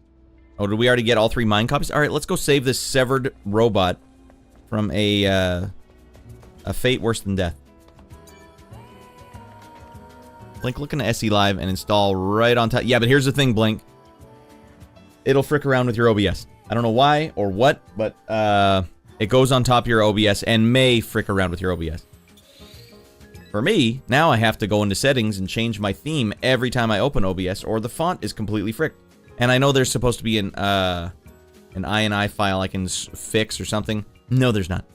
A: Oh, did we already get all 3 mine copies? All right, let's go save this severed robot from a fate worse than death. Blink, look into SE Live and install right on top. Yeah, but here's the thing, Blink. It'll frick around with your OBS. I don't know why or what, but it goes on top of your OBS and may frick around with your OBS. For me, now I have to go into settings and change my theme every time I open OBS, or the font is completely fricked. And I know there's supposed to be an INI file I can fix or something. No, there's not.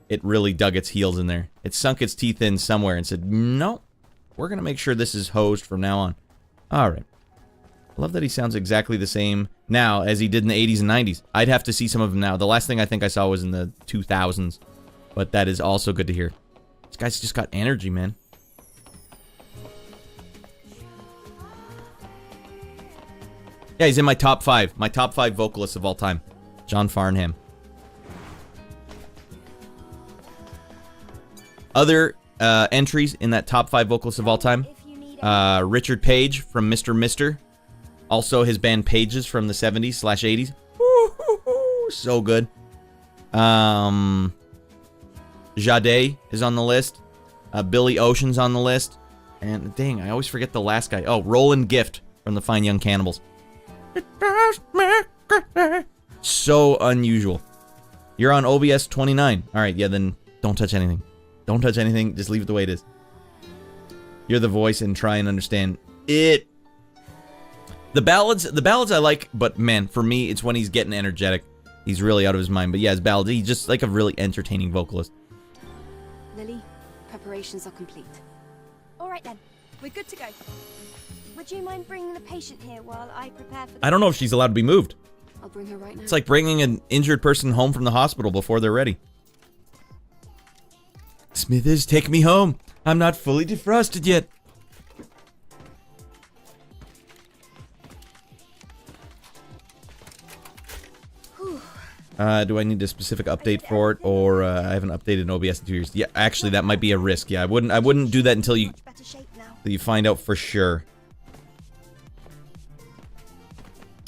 A: It really dug its heels in there. It sunk its teeth in somewhere and said, no, we're going to make sure this is hosed from now on. All right. I love that he sounds exactly the same now as he did in the 80s and 90s. I'd have to see some of him now. The last thing I think I saw was in the 2000s. But that is also good to hear. This guy's just got energy, man. Yeah, he's in my top 5. My top 5 vocalists of all time. John Farnham. Other entries in that top 5 vocalists of all time. Richard Page from Mr. Mister. Also his band Pages from the 70s/80s. So good. Jade is on the list. Billy Ocean's on the list. And dang, I always forget the last guy. Oh, Roland Gift from the Fine Young Cannibals. So unusual. You're on OBS 29. Alright, yeah, then don't touch anything. Don't touch anything. Just leave it the way it is. You're the voice and try and understand it. The ballads I like, but man, for me, it's when he's getting energetic. He's really out of his mind. But yeah, his ballads, he's just like a really entertaining vocalist.
C: Lily, preparations are complete.
E: All right then, we're good to go. Would you mind bringing the patient here while I prepare for the...
A: I don't know if she's allowed to be moved.
C: I'll bring her right now.
A: It's like bringing an injured person home from the hospital before they're ready. Smithers, take me home. I'm not fully defrosted yet. Do I need a specific update for it, or I haven't updated an OBS in 2 years? Yeah, actually, that might be a risk. Yeah, I wouldn't do that until you find out for sure.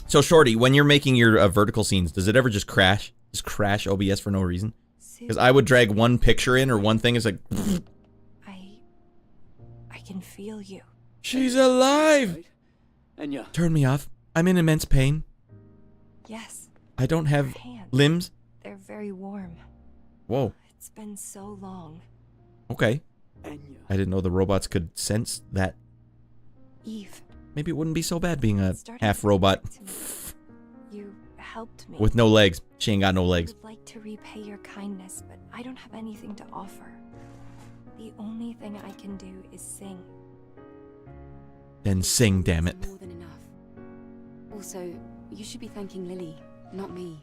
A: So, Shorty, when you're making your vertical scenes, does it ever just crash? Just crash OBS for no reason? Because I would drag one picture in, or one thing is like...
E: I can feel you.
A: She's alive!
F: Right? And yeah.
A: Turn me off. I'm in immense pain.
E: Yes.
A: I don't have
E: Your hands.
A: limbs.
E: They're very warm.
A: Whoa.
E: It's been so long.
A: Okay.
F: Enya.
A: I didn't know the robots could sense that.
E: Eve.
A: Maybe it wouldn't be so bad being a
E: it started
A: half
E: to
A: robot
E: occur to me. You helped me.
A: with no legs. She ain't got no
E: I
A: legs.
E: would like to repay your kindness, but I don't have anything to offer. The only thing I can do is sing.
A: Then sing, damn it.
C: More than enough. Also, you should be thanking Lily, not me.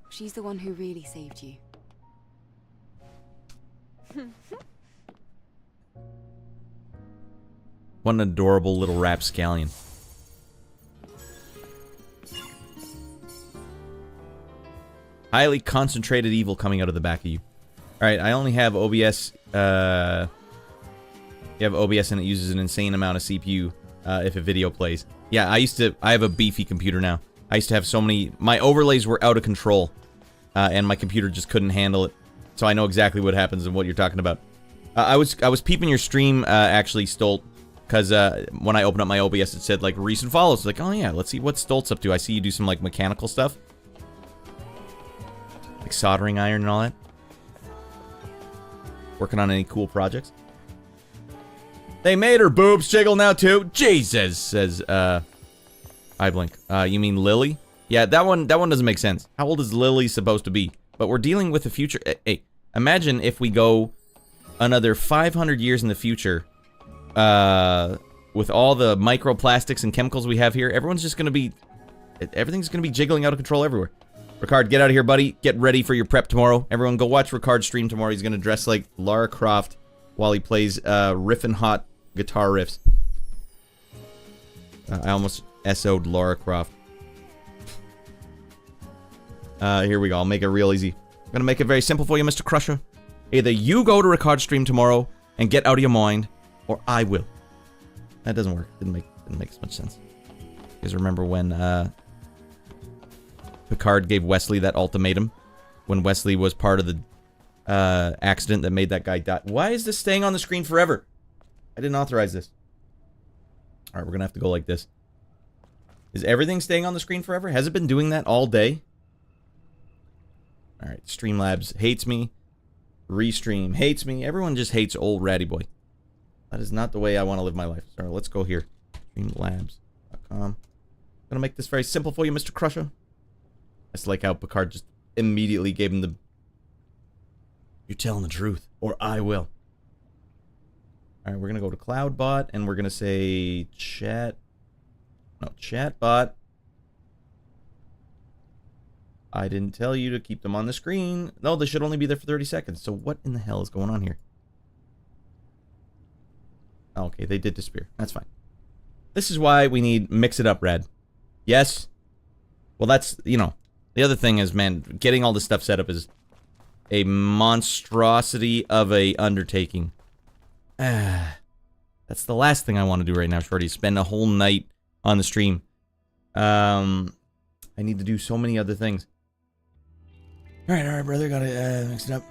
C: She's the one who really saved you.
A: What an adorable little rapscallion. Highly concentrated evil coming out of the back of you. Alright, I only have OBS. You have OBS and it uses an insane amount of CPU if a video plays. Yeah, I have a beefy computer now. I used to have so many... My overlays were out of control. And my computer just couldn't handle it. So I know exactly what happens and what you're talking about. I was peeping your stream, actually, Stolt. Because when I opened up my OBS, it said, like, recent follows. It's like, oh yeah, let's see what Stolt's up to. I see you do some, like, mechanical stuff. Like soldering iron and all that. Working on any cool projects? They made her boobs jiggle now, too. Jesus, says, iBlink. You mean Lily? Yeah, that one doesn't make sense. How old is Lily supposed to be? But we're dealing with the future. Hey, imagine if we go another 500 years in the future, with all the microplastics and chemicals we have here, everything's gonna be jiggling out of control everywhere. Ricard, get out of here, buddy. Get ready for your prep tomorrow. Everyone go watch Ricard's stream tomorrow. He's gonna dress like Lara Croft while he plays, riffin' hot guitar riffs. I almost SO'd Lara Croft. Here we go. I'll make it real easy. I'm gonna make it very simple for you, Mr. Crusher. Either you go to Ricard's stream tomorrow and get out of your mind, or I will. That doesn't work. Didn't make as much sense. You guys remember when Picard gave Wesley that ultimatum? When Wesley was part of the accident that made that guy die. Why is this staying on the screen forever? I didn't authorize this. Alright, we're gonna have to go like this. Is everything staying on the screen forever? Has it been doing that all day? Alright, Streamlabs hates me. Restream hates me. Everyone just hates old ratty boy. That is not the way I want to live my life. Sorry, let's go here. Streamlabs.com. Gonna make this very simple for you, Mr. Crusher. I just like how Picard just immediately gave him the... You're telling the truth, or I will. Alright, we're gonna go to CloudBot, and we're gonna say chat... No, chatbot. I didn't tell you to keep them on the screen. No, they should only be there for 30 seconds. So what in the hell is going on here? Okay, they did disappear. That's fine. This is why we need Mix It Up Red. Yes? Well, that's, you know, the other thing is, man, getting all this stuff set up is a monstrosity of a undertaking. That's the last thing I want to do right now, Shorty. Spend a whole night on the stream. I need to do so many other things. Alright, brother. Gotta mix it up.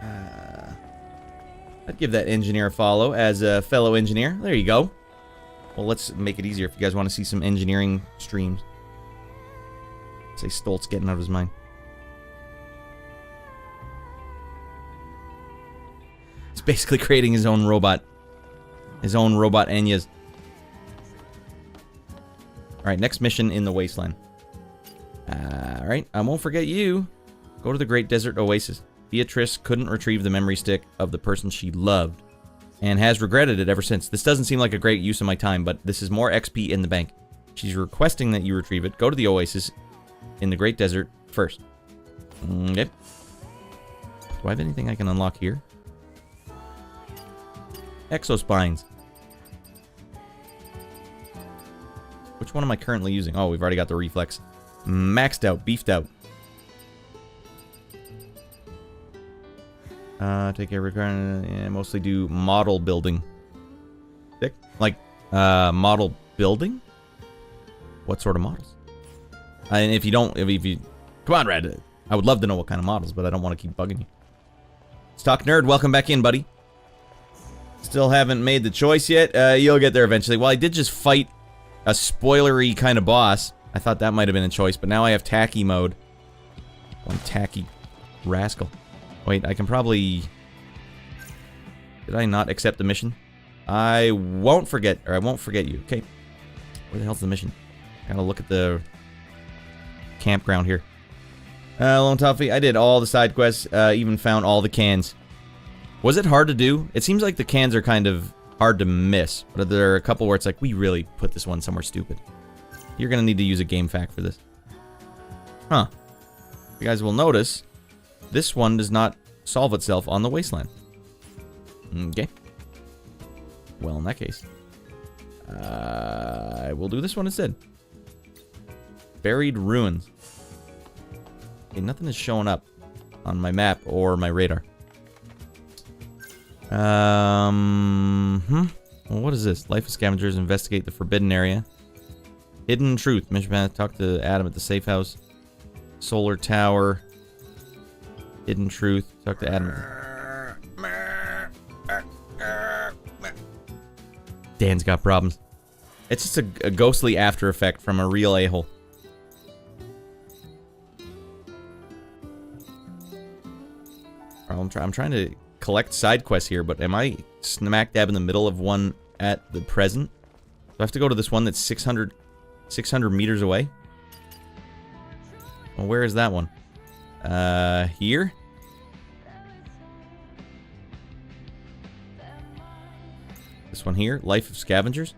A: I'd give that engineer a follow as a fellow engineer. There you go. Well, let's make it easier if you guys want to see some engineering streams. Say Stoltz getting out of his mind. He's basically creating his own robot. His own robot Enyas. Alright, next mission in the Wasteland. Alright, I won't forget you. Go to the Great Desert Oasis. Beatrice couldn't retrieve the memory stick of the person she loved, and has regretted it ever since. This doesn't seem like a great use of my time, but this is more XP in the bank. She's requesting that you retrieve it. Go to the Oasis in the Great Desert first. Yep. Do I have anything I can unlock here? Exospines. Which one am I currently using? Oh, we've already got the reflex. Maxed out, beefed out. Take care of yeah, mostly do model building. Thick? Like, model building? What sort of models? And if you don't, if you... Come on, Red. I would love to know what kind of models, but I don't want to keep bugging you. Stock Nerd, welcome back in, buddy. Still haven't made the choice yet. You'll get there eventually. Well, I did just fight a spoilery kind of boss. I thought that might have been a choice, but now I have Tachy mode. One Tachy rascal. Wait, I can probably... Did I not accept the mission? I won't forget, or I won't forget you. Okay. Where the hell's the mission? Gotta look at the campground here. Lone Toffee, I did all the side quests, even found all the cans. Was it hard to do? It seems like the cans are kind of hard to miss, but there are a couple where it's like, we really put this one somewhere stupid. You're gonna need to use a game fact for this. Huh. You guys will notice, this one does not solve itself on the Wasteland. Okay. Well, in that case, I will do this one instead. Buried ruins. Okay, nothing is showing up on my map or my radar. Well, what is this? Life of Scavengers, investigate the forbidden area. Hidden truth. Mission path, talk to Adam at the safe house. Solar tower. Hidden truth, talk to Adam. Dan's got problems. It's just a ghostly after effect from a real a-hole. I'm trying to collect side quests here, but am I smack dab in the middle of one at the present? Do I have to go to this one that's 600 meters away? Well, where is that one? Here? This one here? Life of Scavengers?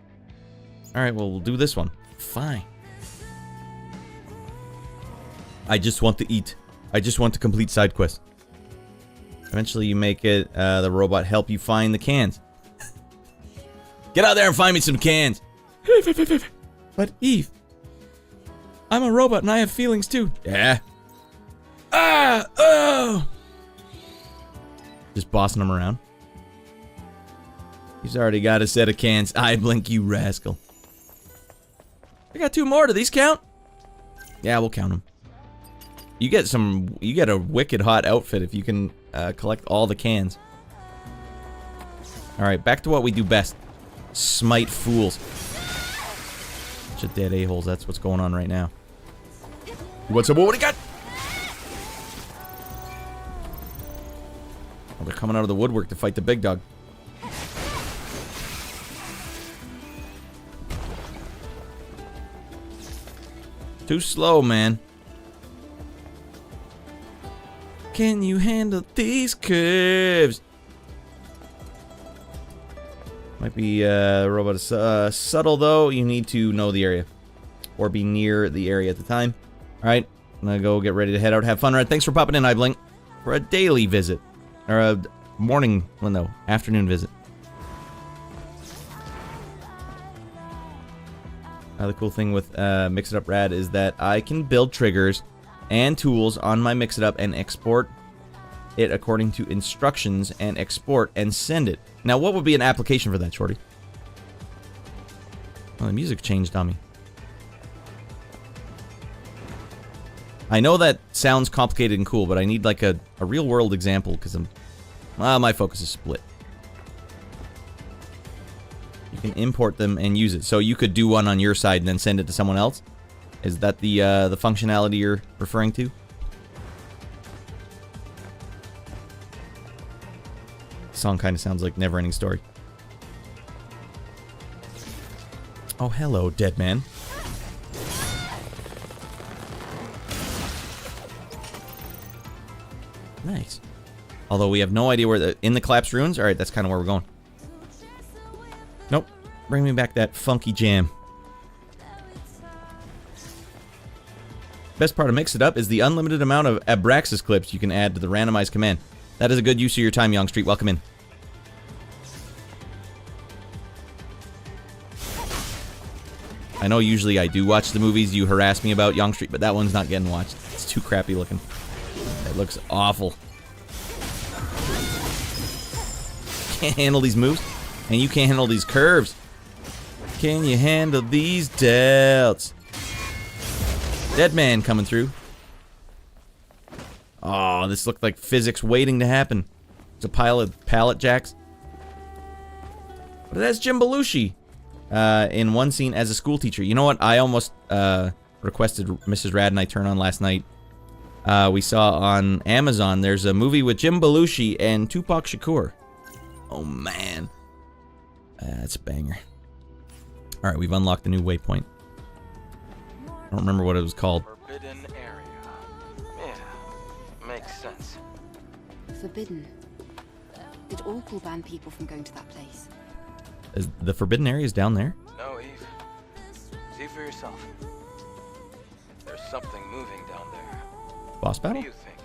A: Alright, well, we'll do this one. Fine. I just want to eat. I just want to complete side quests. Eventually you make it, the robot help you find the cans. Get out there and find me some cans! But Eve, I'm a robot and I have feelings too. Yeah. Ah! Oh! Just bossing him around. He's already got a set of cans. I blink, you rascal. I got 2 more. Do these count? Yeah, we'll count them. You get a wicked hot outfit if you can collect all the cans. Alright, back to what we do best. Smite fools. Bunch of dead a-holes, that's what's going on right now. What's up? What do you got? Oh, they're coming out of the woodwork to fight the big dog. Too slow, man. Can you handle these curves? Might be robot is subtle though. You need to know the area or be near the area at the time. All right, I'm gonna go get ready to head out. Have fun, Red. Thanks for popping in, iBlink, for a daily visit or a morning, well, no, afternoon visit. The cool thing with Mix It Up Rad is that I can build triggers and tools on my Mix It Up and export it according to instructions and export and send it. Now, what would be an application for that, Shorty? Well, the music changed on me. I know that sounds complicated and cool, but I need like a real-world example because my focus is split. You can import them and use it. So you could do one on your side and then send it to someone else? Is that the functionality you're referring to? Song kind of sounds like Neverending Story. Oh, hello, dead man. Nice. Although we have no idea where in the collapsed ruins? Alright, that's kind of where we're going. Nope. Bring me back that funky jam. Best part of Mix It Up is the unlimited amount of Abraxas clips you can add to the randomized command. That is a good use of your time, Young Street. Welcome in. I know usually I do watch the movies you harass me about, Young Street, but that one's not getting watched. It's too crappy looking. It looks awful. Can't handle these moves, and you can't handle these curves. Can you handle these delts? Dead man coming through. Oh, this looked like physics waiting to happen. It's a pile of pallet jacks. But that's Jim Belushi in one scene as a school teacher. You know what? I almost requested Mrs. Rad and I turn on last night. We saw on Amazon there's a movie with Jim Belushi and Tupac Shakur. Oh man. That's a banger. Alright, we've unlocked the new waypoint. I don't remember what it was called.
D: Forbidden area. Yeah, makes sense.
C: Forbidden. Did Oracle ban people from going to that place?
A: Is the forbidden area is down there?
D: No, Eve. See for yourself. There's something moving down there.
A: Boss
D: What
A: battle?
D: do you think?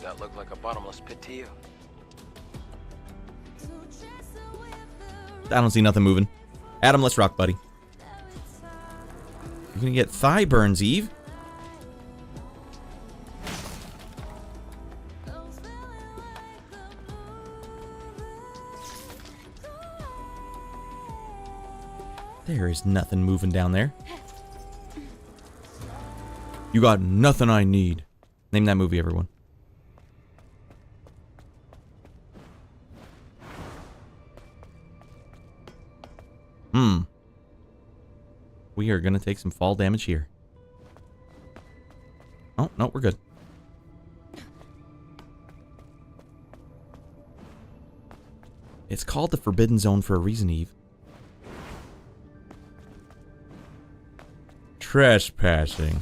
D: That look like a bottomless pit to you?
A: I don't see nothing moving. Adam, let's rock, buddy. You're gonna get thigh burns, Eve. There is nothing moving down there. You got nothing I need. Name that movie, everyone. We are gonna take some fall damage here. Oh, no, we're good. It's called the Forbidden Zone for a reason, Eve. Trespassing.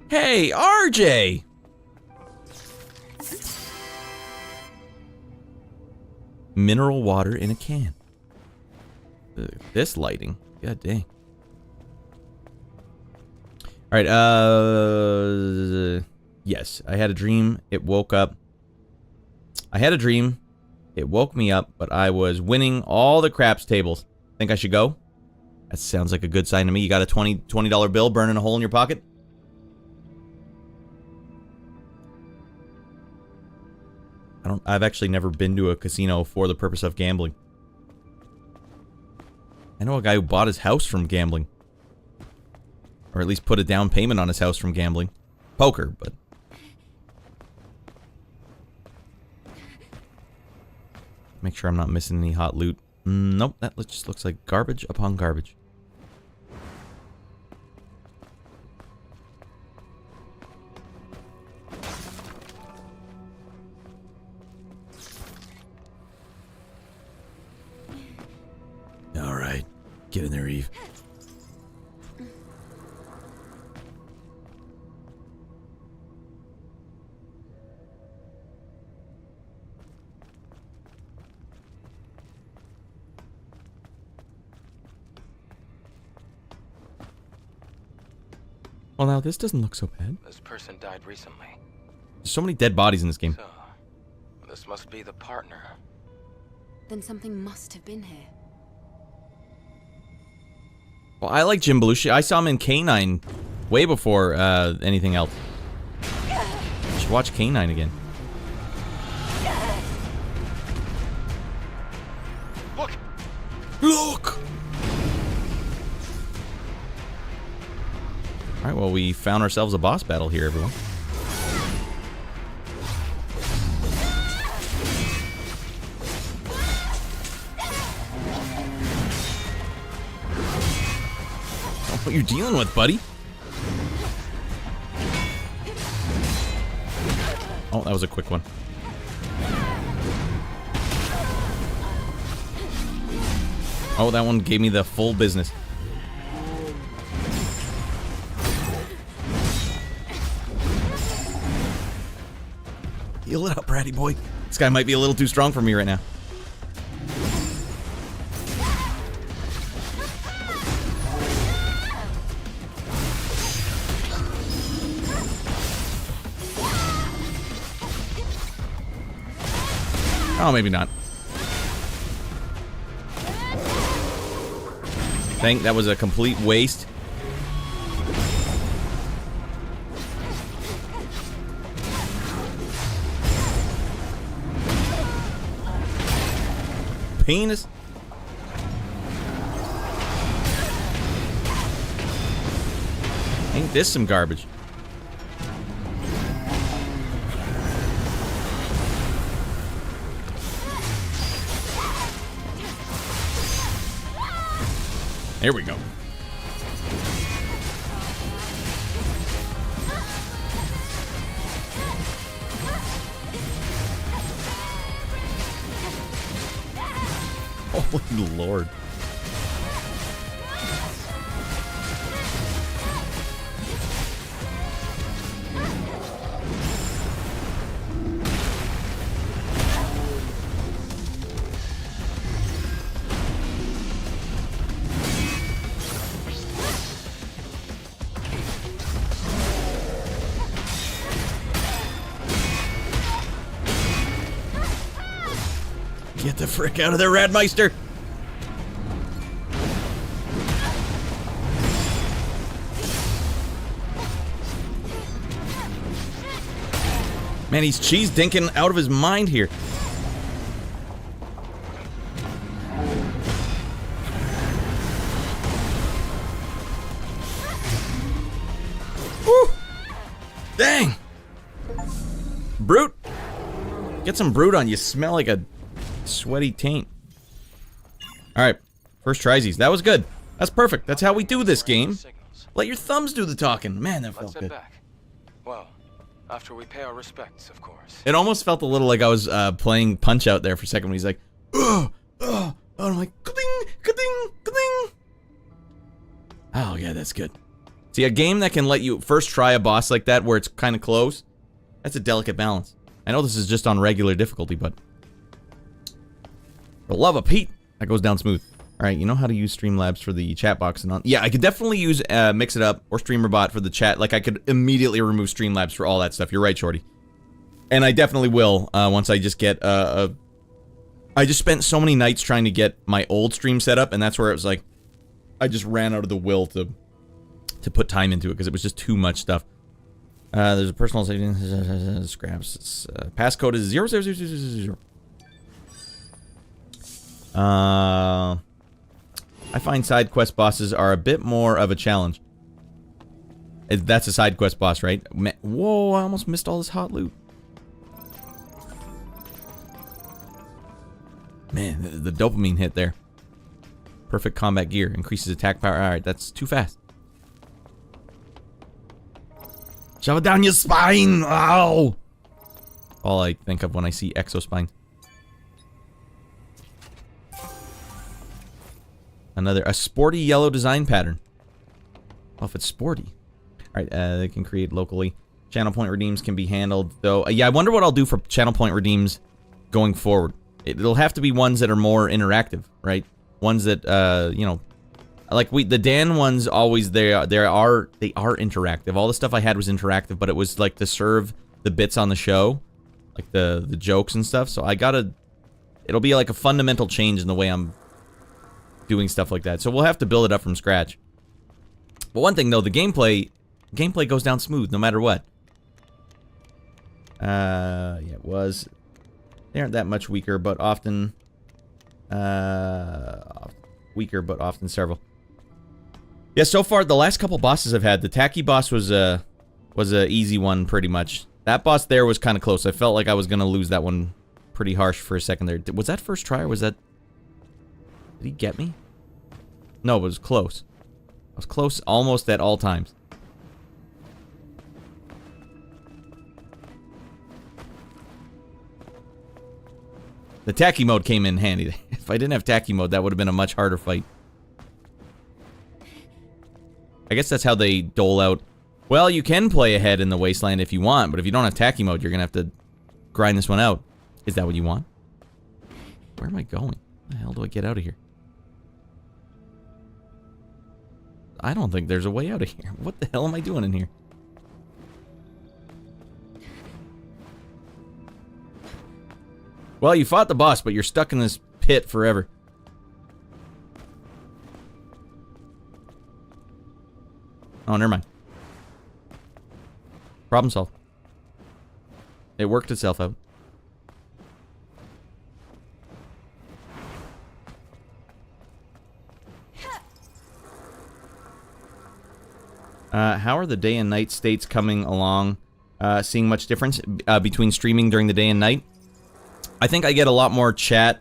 A: Hey, RJ! Mineral water in a can. This lighting. God dang. Alright, yes, I had a dream. It woke up. I had a dream. It woke me up, but I was winning all the craps tables. Think I should go? That sounds like a good sign to me. You got a $20 bill burning a hole in your pocket? I've actually never been to a casino for the purpose of gambling. I know a guy who bought his house from gambling. Or at least put a down payment on his house from gambling. Poker, but... Make sure I'm not missing any hot loot. Nope, that just looks like garbage upon garbage. Alright, get in there, Eve. Well, now this doesn't look so bad.
D: This person died recently.
A: There's so many dead bodies in this game.
D: So, this must be the partner.
C: Then something must have been here.
A: Well, I like Jim Belushi. I saw him in K9 way before anything else. I should watch K9 again.
D: Look!
A: Look! Alright, well, we found ourselves a boss battle here, everyone. That's what you're dealing with, buddy. Oh, that was a quick one. Oh, that one gave me the full business. Heal it up, bratty boy. This guy might be a little too strong for me right now. Oh, maybe not. Think that was a complete waste. Penis. Ain't this some garbage? Here we go. Holy Lord. Get the frick out of there, Radmeister! Man, he's cheese dinking out of his mind here. Woo! Dang! Brute! Get some brute on you. Smell like a sweaty taint. Alright. First trysies. That was good. That's perfect. That's how we do this game. Let your thumbs do the talking. Man, that felt good.
D: Back. Well, after we pay our respects, of course.
A: It almost felt a little like I was playing Punch-Out there for a second when he's like, ugh, ugh. And I'm like, ka-ding, ka-ding, ka-ding. Oh, yeah, that's good. See, a game that can let you first try a boss like that where it's kind of close, that's a delicate balance. I know this is just on regular difficulty, but for the love of Pete, that goes down smooth. Alright, you know how to use Streamlabs for the chat box and on. Yeah, I could definitely use Mix It Up or StreamerBot for the chat. Like, I could immediately remove Streamlabs for all that stuff. You're right, Shorty. And I definitely will, once I just get, I just spent so many nights trying to get my old stream set up, and that's where it was like, I just ran out of the will to put time into it, because it was just too much stuff. There's a personal savings, scraps, it's, passcode is 00000. I find side quest bosses are a bit more of a challenge. That's a side quest boss, right? Whoa, I almost missed all this hot loot. Man, the dopamine hit there. Perfect combat gear. Increases attack power. Alright, that's too fast. Shove it down your spine! Ow! All I think of when I see Exospine. A sporty yellow design pattern. Oh, if it's sporty. Alright, they can create locally. Channel point redeems can be handled, though. Yeah, I wonder what I'll do for channel point redeems going forward. It'll have to be ones that are more interactive, right? Ones that, you know, like the Dan ones always, they are interactive. All the stuff I had was interactive, but it was like to serve the bits on the show, like the jokes and stuff. So it'll be like a fundamental change in the way I'm doing stuff like that. So we'll have to build it up from scratch. But one thing though, the gameplay goes down smooth no matter what. Yeah, it was. They aren't that much weaker, but often weaker, but often several. Yeah, so far, the last couple bosses I've had, the Tachy boss was a easy one, pretty much. That boss there was kind of close. I felt like I was going to lose that one pretty harsh for a second there. Was that first try, or was that... Did he get me? No, it was close. I was close almost at all times. The Tachy mode came in handy. If I didn't have Tachy mode, that would have been a much harder fight. I guess that's how they dole out. Well, you can play ahead in the Wasteland if you want, but if you don't have Tachy mode, you're going to have to grind this one out. Is that what you want? Where am I going? How the hell do I get out of here? I don't think there's a way out of here. What the hell am I doing in here? Well, you fought the boss, but you're stuck in this pit forever. Oh, never mind. Problem solved. It worked itself out. How are the day and night states coming along? Seeing much difference between streaming during the day and night? I think I get a lot more chat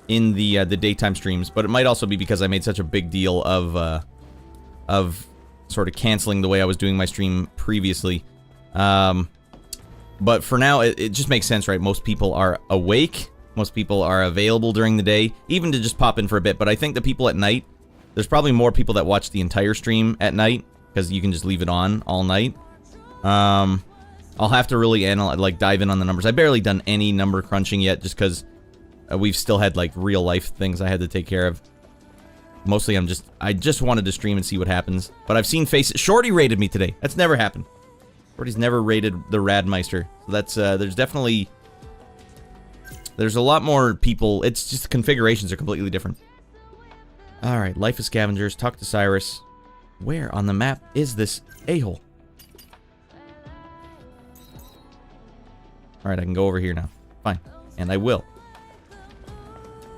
A: in the daytime streams, but it might also be because I made such a big deal of sort of canceling the way I was doing my stream previously. But for now, it just makes sense, right? Most people are awake. Most people are available during the day, even to just pop in for a bit. But I think the people at night, there's probably more people that watch the entire stream at night, because you can just leave it on all night. I'll have to really dive in on the numbers. I've barely done any number crunching yet, just because we've still had like real life things I had to take care of. Mostly I just wanted to stream and see what happens. But I've seen faces. Shorty raided me today. That's never happened. Shorty's never raided the Radmeister. So that's, there's a lot more people. It's just the configurations are completely different. Alright, Life of Scavengers. Talk to Cyrus. Where on the map is this a-hole? Alright, I can go over here now. Fine. And I will.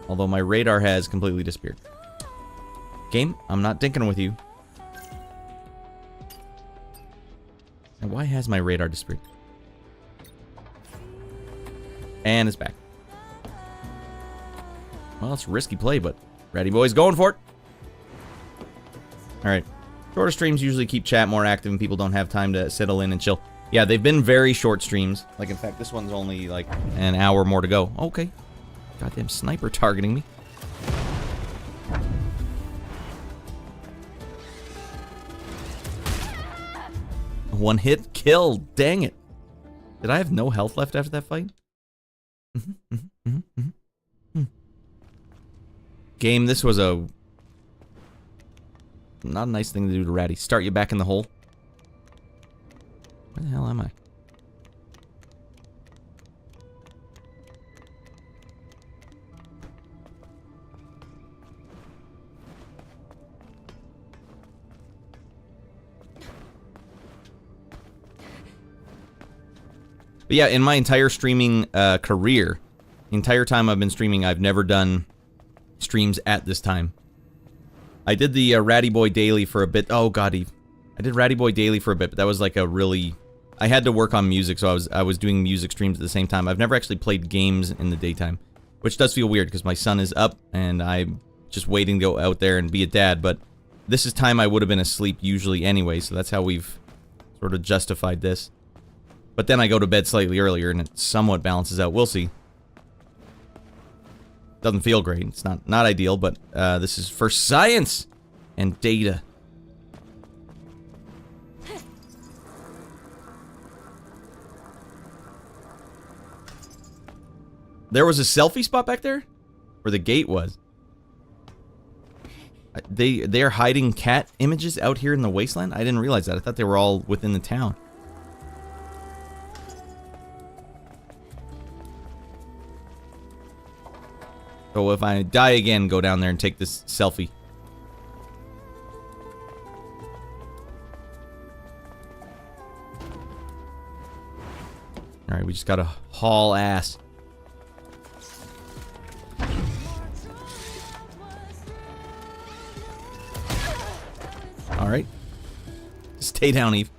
A: Although my radar has completely disappeared. Game, I'm not dinking with you. And why has my radar disappeared? And it's back. Well, it's a risky play, but Ratty Boy's going for it. Alright. Shorter streams usually keep chat more active and people don't have time to settle in and chill. Yeah, they've been very short streams. Like, in fact, this one's only, like, an hour more to go. Okay. Goddamn sniper targeting me. One hit kill. Dang it. Did I have no health left after that fight? Game, this was not a nice thing to do to Ratty. Start you back in the hole. Where the hell am I? But yeah, in my entire streaming career, the entire time I've been streaming, I've never done streams at this time. I did the Ratty Boy Daily for a bit. Oh god, Eve. I did Ratty Boy Daily for a bit, but that was like a really... I had to work on music, so I was doing music streams at the same time. I've never actually played games in the daytime, which does feel weird because my son is up and I'm just waiting to go out there and be a dad, but this is time I would have been asleep usually anyway, so that's how we've sort of justified this. But then I go to bed slightly earlier and it somewhat balances out. We'll see. Doesn't feel great. It's not ideal, but this is for science and data. There was a selfie spot back there? Where the gate was. They're hiding cat images out here in the Wasteland? I didn't realize that. I thought they were all within the town. So if I die again, go down there and take this selfie. Alright, we just gotta haul ass. Stay down, Eve.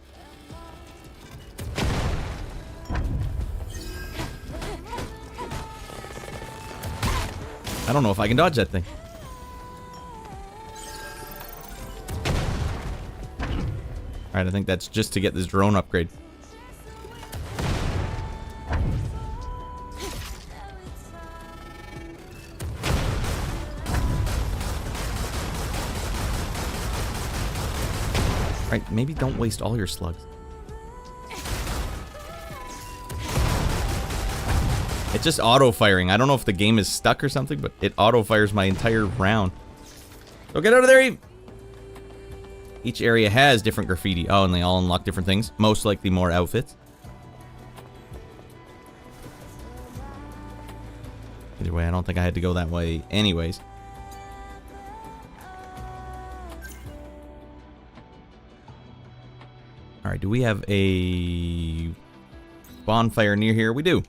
A: I don't know if I can dodge that thing. Alright, I think that's just to get this drone upgrade. Right, maybe don't waste all your slugs. It's just auto-firing. I don't know if the game is stuck or something, but it auto-fires my entire round. So get out of there, Eve! Each area has different graffiti. Oh, and they all unlock different things. Most likely more outfits. Either way, I don't think I had to go that way anyways. Alright, do we have a bonfire near here? We do.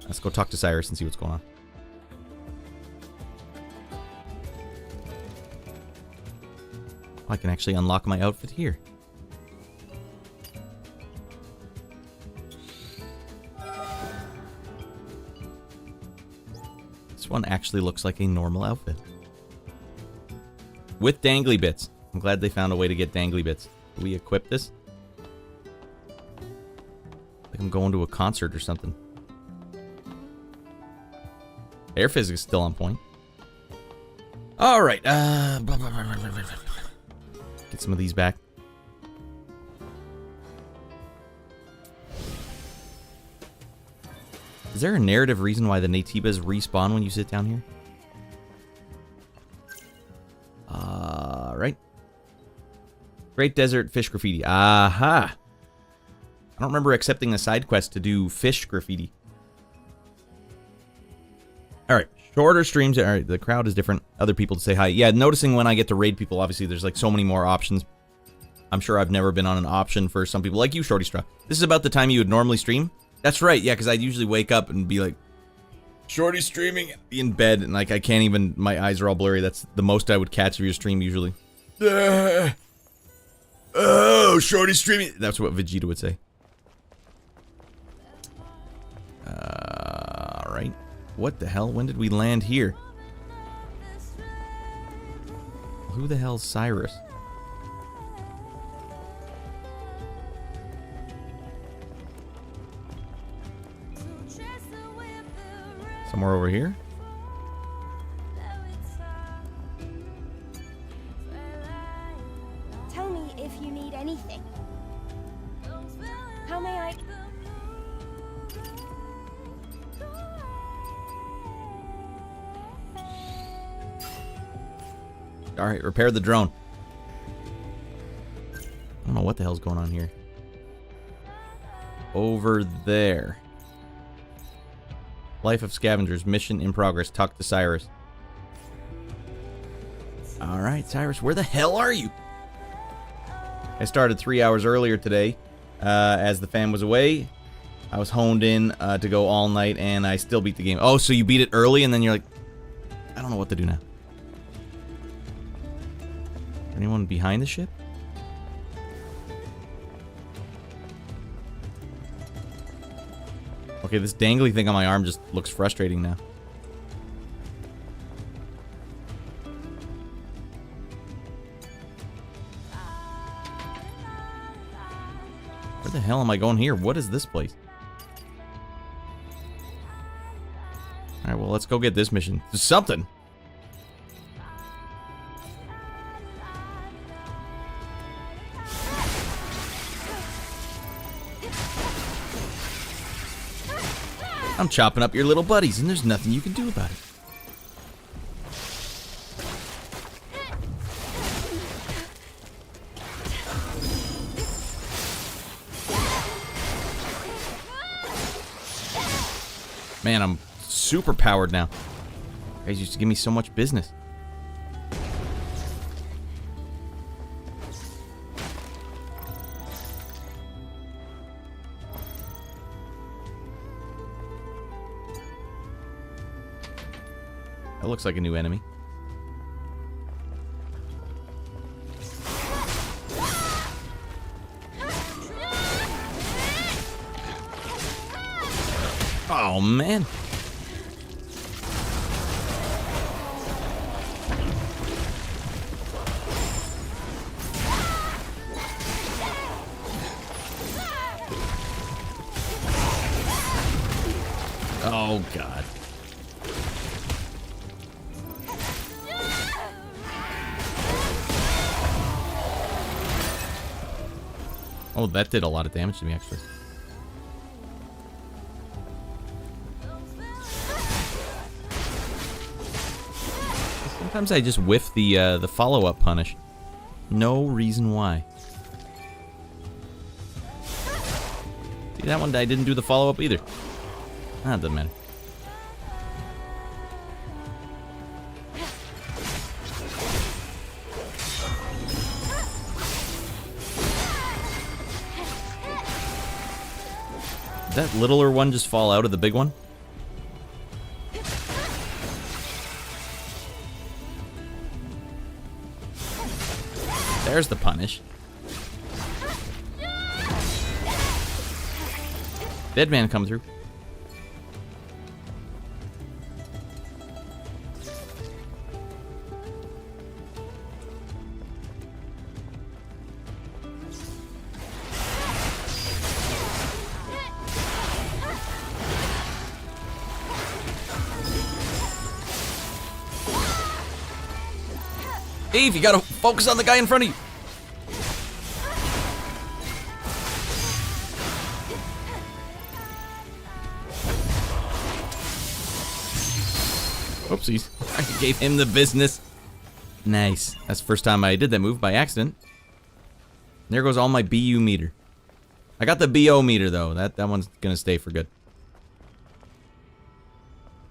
A: Let's go talk to Cyrus and see what's going on. I can actually unlock my outfit here. This one actually looks like a normal outfit. With dangly bits. I'm glad they found a way to get dangly bits. Do we equip this? Like I'm going to a concert or something. Air physics is still on point. Alright, get some of these back. Is there a narrative reason why the Naytibas respawn when you sit down here? Right. Great Desert Fish Graffiti. Aha! I don't remember accepting a side quest to do fish graffiti. Alright, shorter streams. Alright, the crowd is different. Other people to say hi. Yeah, noticing when I get to raid people, obviously there's like so many more options. I'm sure I've never been on an option for some people like you, Shorty Straw. This is about the time you would normally stream? That's right, yeah, because I'd usually wake up and be like, Shorty streaming, be in bed, and like I can't even, my eyes are all blurry. That's the most I would catch of your stream usually. Oh, Shorty streaming. That's what Vegeta would say. Alright. What the hell? When did we land here? Who the hell's Cyrus? Somewhere over here?
E: Tell me if you need anything. How may I...
A: Alright, repair the drone. I don't know what the hell's going on here. Over there. Life of Scavengers, mission in progress. Talk to Cyrus. Alright, Cyrus, where the hell are you? I started 3 hours earlier today, as the fam was away. I was honed in to go all night, and I still beat the game. Oh, so you beat it early, and then you're like, I don't know what to do now. Anyone behind the ship? Okay, this dangly thing on my arm just looks frustrating now. Where the hell am I going here? What is this place? Alright, well, let's go get this mission. There's something! I'm chopping up your little buddies, and there's nothing you can do about it. Man, I'm super powered now. You guys used to give me so much business. That looks like a new enemy. Oh, man. Oh, God. Oh, that did a lot of damage to me, actually. Sometimes I just whiff the follow-up punish. No reason why. See, that one I didn't do the follow-up either. Ah, it doesn't matter. Did that littler one just fall out of the big one? There's the punish. Dead man come through. Eve, you gotta focus on the guy in front of you. Oopsies. I gave him the business. Nice. That's the first time I did that move by accident. There goes all my BU meter. I got the BO meter, though. That one's gonna stay for good.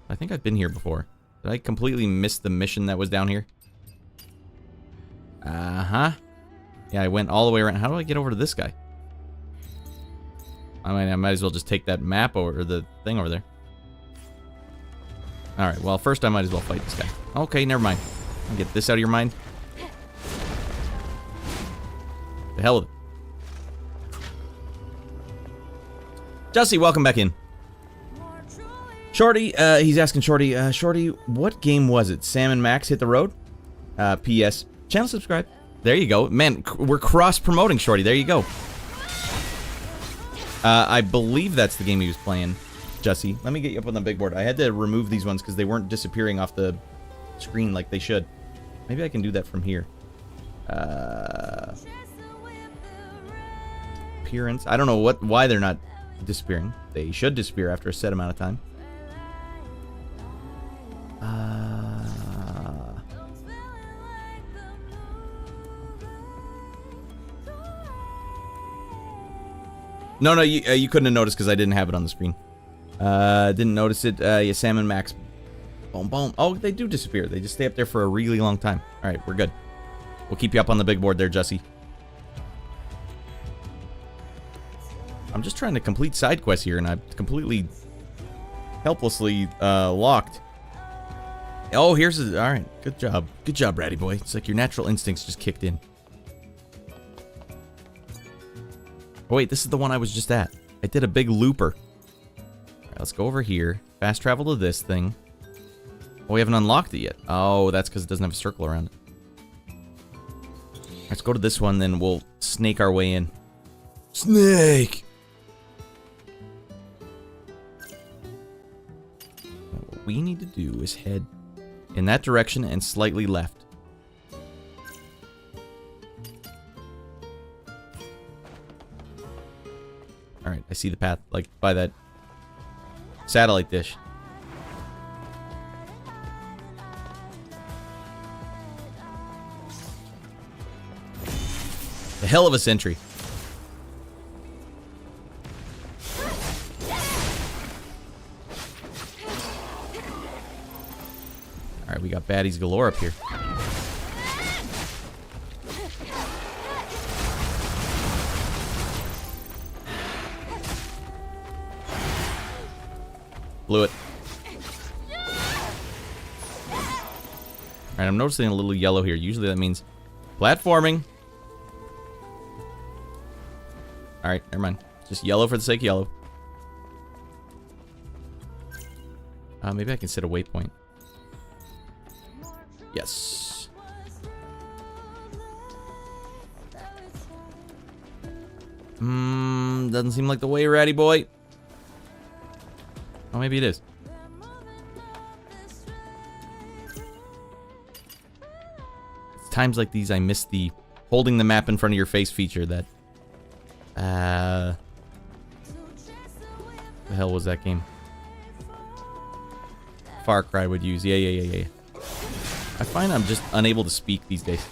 A: I think I've been here before. Did I completely miss the mission that was down here? Uh-huh. Yeah, I went all the way around. How do I get over to this guy? I might as well just take that map over, or the thing over there. Alright, well, first I might as well fight this guy. Okay, never mind. I'll get this out of your mind. The hell with it. Jesse, welcome back in. Shorty, he's asking Shorty, Shorty, what game was it? Sam and Max hit the road? P.S. Channel subscribe. There you go. Man, we're cross-promoting, Shorty. There you go. I believe that's the game he was playing, Jesse. Let me get you up on the big board. I had to remove these ones because they weren't disappearing off the screen like they should. Maybe I can do that from here. Appearance. I don't know why they're not disappearing. They should disappear after a set amount of time. No, you couldn't have noticed because I didn't have it on the screen. Didn't notice it. Yeah, Sam and Max. Boom, boom. Oh, they do disappear. They just stay up there for a really long time. All right, we're good. We'll keep you up on the big board there, Jesse. I'm just trying to complete side quests here, and I'm completely helplessly locked. Oh, here's a... All right, good job. Good job, Ratty boy. It's like your natural instincts just kicked in. Oh, wait, this is the one I was just at. I did a big looper. All right, let's go over here. Fast travel to this thing. Oh, we haven't unlocked it yet. Oh, that's because it doesn't have a circle around it. Let's go to this one, then we'll snake our way in. Snake! What we need to do is head in that direction and slightly left. Alright, I see the path, like, by that satellite dish. The hell of a sentry. Alright, we got baddies galore up here. Blew it. Alright, I'm noticing a little yellow here. Usually that means platforming. Alright, never mind. Just yellow for the sake of yellow. Maybe I can set a waypoint. Yes. Doesn't seem like the way, ratty boy. Oh, maybe it is. It's times like these I miss the holding the map in front of your face feature that... the hell was that game? Far Cry would use. Yeah. I find I'm just unable to speak these days.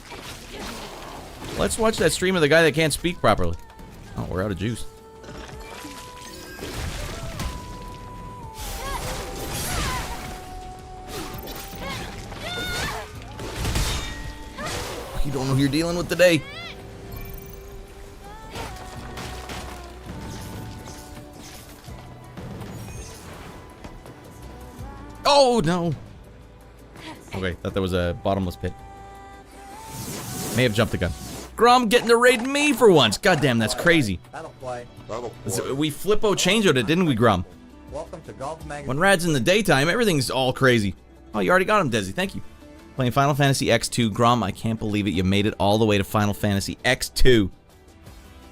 A: Let's watch that stream of the guy that can't speak properly. Oh, we're out of juice. You don't know who you're dealing with today. Oh, no. Okay, thought that was a bottomless pit. May have jumped the gun. Grom getting to raid me for once. Goddamn, that's crazy. We flippo-changeoed it, didn't we, Grom?
F: Welcome to Golf Magazine.
A: When Rad's in the daytime, everything's all crazy. Oh, you already got him, Desi. Thank you. Playing Final Fantasy X2. Grom, I can't believe it. You made it all the way to Final Fantasy X2.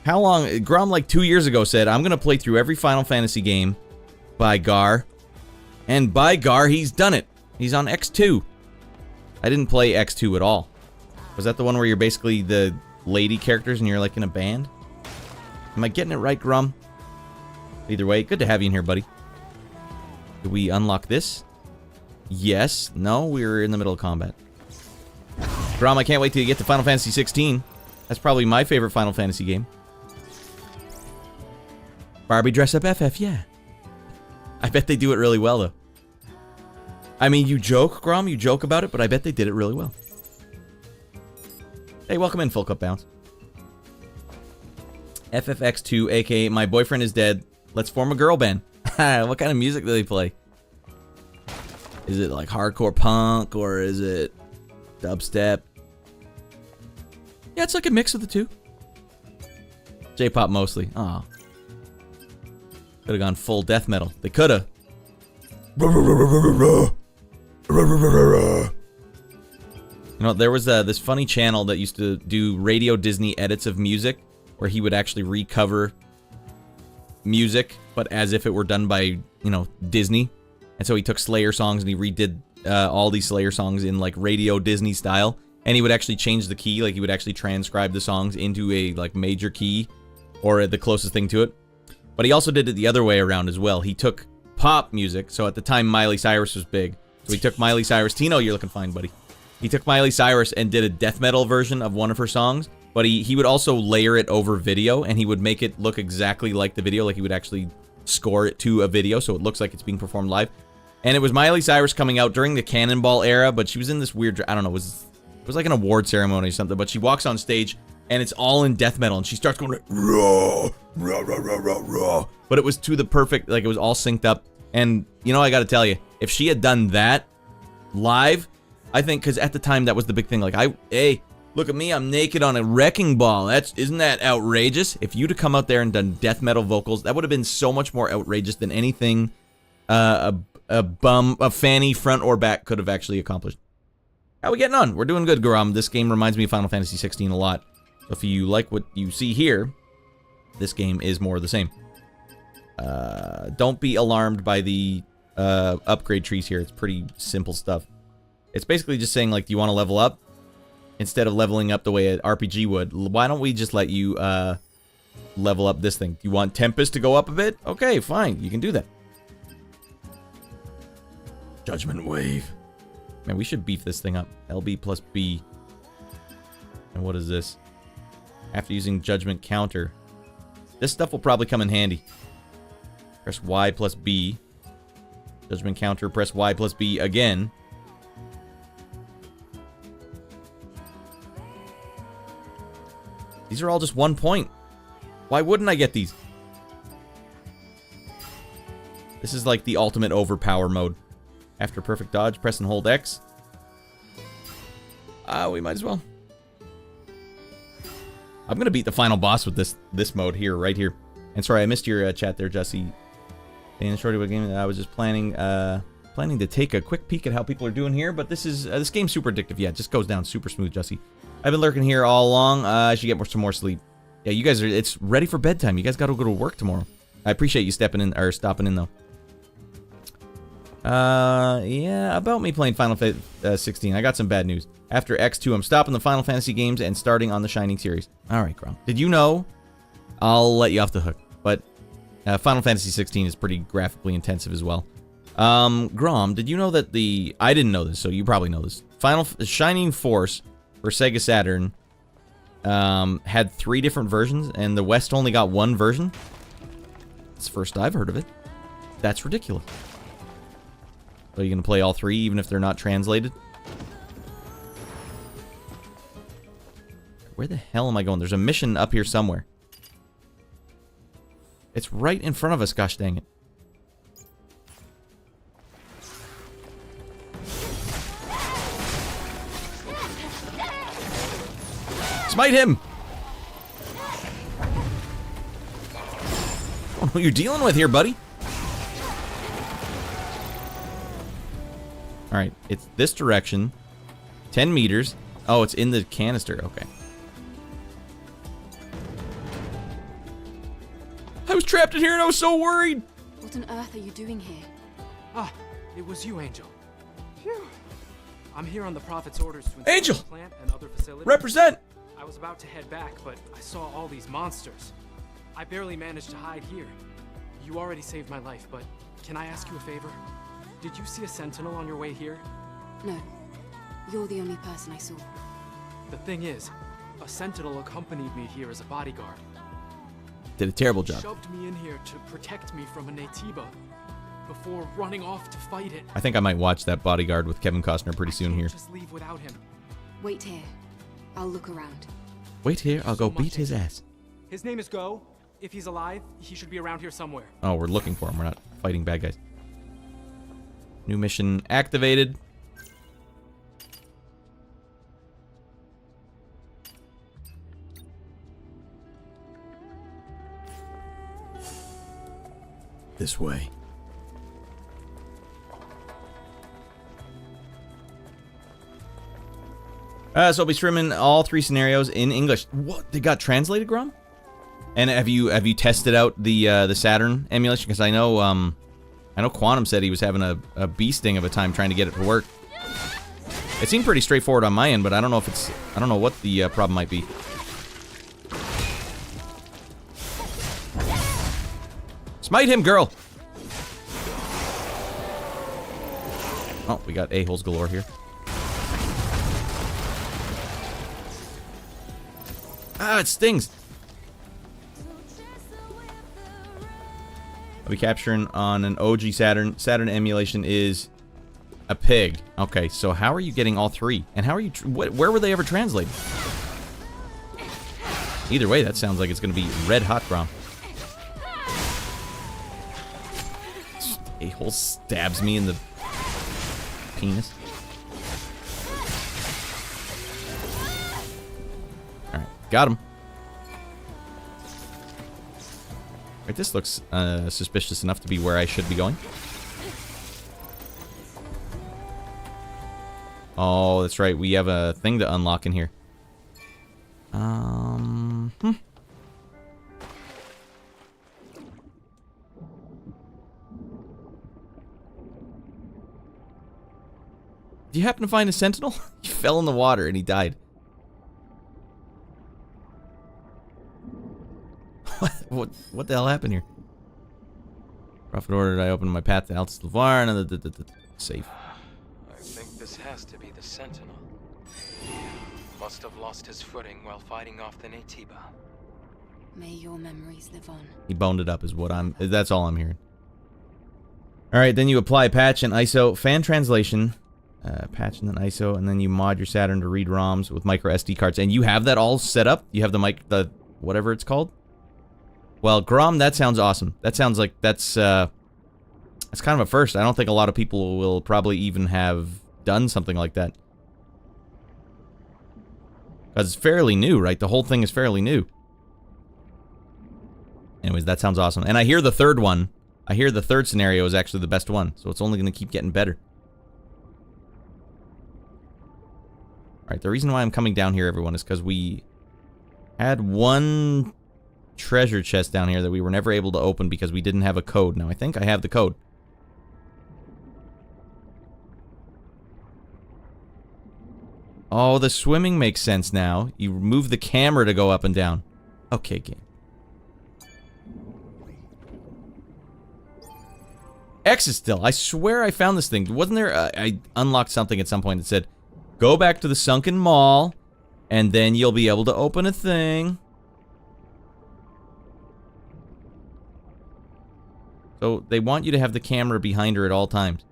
A: How long? Grom, like 2 years ago, said, I'm going to play through every Final Fantasy game by Gar. And by Gar, he's done it. He's on X2. I didn't play X2 at all. Was that the one where you're basically the lady characters and you're like in a band? Am I getting it right, Grum? Either way, good to have you in here, buddy. Did we unlock this? Yes. No, we were in the middle of combat. Grum, I can't wait till you get to Final Fantasy 16. That's probably my favorite Final Fantasy game. Barbie dress up FF, yeah. I bet they do it really well, though. I mean, you joke, Grom, you joke about it, but I bet they did it really well. Hey, welcome in, Full Cup Bounce. FFX2, aka My Boyfriend is Dead. Let's form a girl band. What kind of music do they play? Is it like hardcore punk, or is it dubstep? Yeah, it's like a mix of the two. J-pop mostly. Aw. Could have gone full death metal. They could have. You know, there was this funny channel that used to do Radio Disney edits of music, where he would actually recover music, but as if it were done by, you know, Disney. And so he took Slayer songs and he redid all these Slayer songs in like Radio Disney style. And he would actually change the key, like he would actually transcribe the songs into a like major key, or the closest thing to it. But he also did it the other way around as well. He took pop music, so at the time Miley Cyrus was big. So he took Miley Cyrus. Tino, you're looking fine, buddy. He took Miley Cyrus and did a death metal version of one of her songs, but he would also layer it over video, and he would make it look exactly like the video, like he would actually score it to a video, so it looks like it's being performed live. And it was Miley Cyrus coming out during the Cannonball era, but she was in this weird, I don't know, it was like an award ceremony or something, but she walks on stage, and it's all in death metal, and she starts going, raw, rah, rah, rah, rah, rah. But it was to the perfect, like it was all synced up, and, you know, I gotta tell you, if she had done that live, I think, because at the time that was the big thing, like, hey, look at me, I'm naked on a wrecking ball, isn't that outrageous? If you'd have come out there and done death metal vocals, that would have been so much more outrageous than anything a fanny front or back could have actually accomplished. How we getting on? We're doing good, Garam. This game reminds me of Final Fantasy 16 a lot. So if you like what you see here, this game is more of the same. Don't be alarmed by the upgrade trees here. It's pretty simple stuff. It's basically just saying, like, do you want to level up? Instead of leveling up the way an RPG would, why don't we just let you level up this thing? Do you want Tempest to go up a bit? Okay, fine. You can do that. Judgment Wave. Man, we should beef this thing up. LB plus B. And what is this? After using Judgment Counter. This stuff will probably come in handy. Press Y plus B. Judgment Counter, press Y plus B again. These are all just 1 point. Why wouldn't I get these? This is like the ultimate overpower mode. After perfect dodge, press and hold X. We might as well. I'm gonna beat the final boss with this mode here, right here. And sorry, I missed your chat there, Jesse. In shorty, what game? I was just planning planning to take a quick peek at how people are doing here, but this game's super addictive. Yeah, it just goes down super smooth, Jesse. I've been lurking here all along. I should get some more sleep. Yeah, you guys it's ready for bedtime. You guys got to go to work tomorrow. I appreciate you stopping in though. Yeah, about me playing Final Fantasy 16. I got some bad news. After X2, I'm stopping the Final Fantasy games and starting on the Shining series. All right, Grom. Did you know? I'll let you off the hook, but Final Fantasy 16 is pretty graphically intensive as well. Grom, did you know that I didn't know this, so you probably know this. Shining Force for Sega Saturn had 3 different versions, and the West only got 1 version? It's the first I've heard of it. That's ridiculous. So you're going to play all 3, even if they're not translated? Where the hell am I going? There's a mission up here somewhere. It's right in front of us, gosh dang it. Smite him! I don't know who you're dealing with here, buddy. Alright, it's this direction. 10 meters. Oh, it's in the canister. Okay. I was trapped in here and I was so worried!
C: What on earth are you doing here?
G: Ah, it was you, Angel. Phew. I'm here on the Prophet's orders to install
A: Angel!
G: the plant and other facilities.
A: Represent!
G: I was about to head back, but I saw all these monsters. I barely managed to hide here. You already saved my life, but can I ask you a favor? Did you see a sentinel on your way here?
C: No. You're the only person I saw.
G: The thing is, a sentinel accompanied me here as a bodyguard.
A: Did a terrible
G: He
A: job.
G: shoved me in here to protect me from a Natiba before running off to fight it.
A: I think I might watch that Bodyguard with Kevin Costner pretty soon
G: I can't
A: here.
G: just leave without him.
C: Wait here. I'll look around.
A: Wait here, I'll go
G: So much,
A: beat his
G: Angel.
A: ass.
G: His name is Go. If he's alive, he should be around here somewhere.
A: Oh, we're looking for him. We're not fighting bad guys. New mission activated. This way. So I'll be streaming all 3 scenarios in English. What? They got translated, Grom? And have you tested out the Saturn emulation? Because I know Quantum said he was having a bee sting of a time trying to get it to work. It seemed pretty straightforward on my end, but I don't know what the problem might be. Smite him, girl! Oh, we got a-holes galore here. Ah, it stings! I'll be capturing on an OG Saturn. Saturn emulation is a pig. Okay, so how are you getting all 3? And how are you... where were they ever translated? Either way, that sounds like it's going to be red hot, Grom. A-hole stabs me in the penis. Alright, got him. Right, this looks suspicious enough to be where I should be going. Oh, that's right. We have a thing to unlock in here. Do you happen to find a sentinel? He fell in the water and he died. What the hell happened here? Prophet ordered I opened my path to Altus Lavar and safe.
D: I think this has to be the Sentinel. Must have lost his footing while fighting off the Natiba.
C: May your memories live on.
A: He boned it up is what that's all I'm hearing. Alright, then you apply patch and ISO fan translation. Patch and then ISO, and then you mod your Saturn to read ROMs with micro SD cards. And you have that all set up? You have the whatever it's called? Well, Grom, that sounds awesome. That sounds like that's kind of a first. I don't think a lot of people will probably even have done something like that. Because it's fairly new, right? The whole thing is fairly new. Anyways, that sounds awesome. And I hear the third one I hear the third scenario is actually the best one, so it's only going to keep getting better. Alright, the reason why I'm coming down here, everyone, is because we had one treasure chest down here that we were never able to open because we didn't have a code. Now, I think I have the code. Oh, the swimming makes sense now. You move the camera to go up and down. Okay, game. X is still. I swear I found this thing. Wasn't there... I unlocked something at some point that said, go back to the sunken mall, and then you'll be able to open a thing. So they want you to have the camera behind her at all times.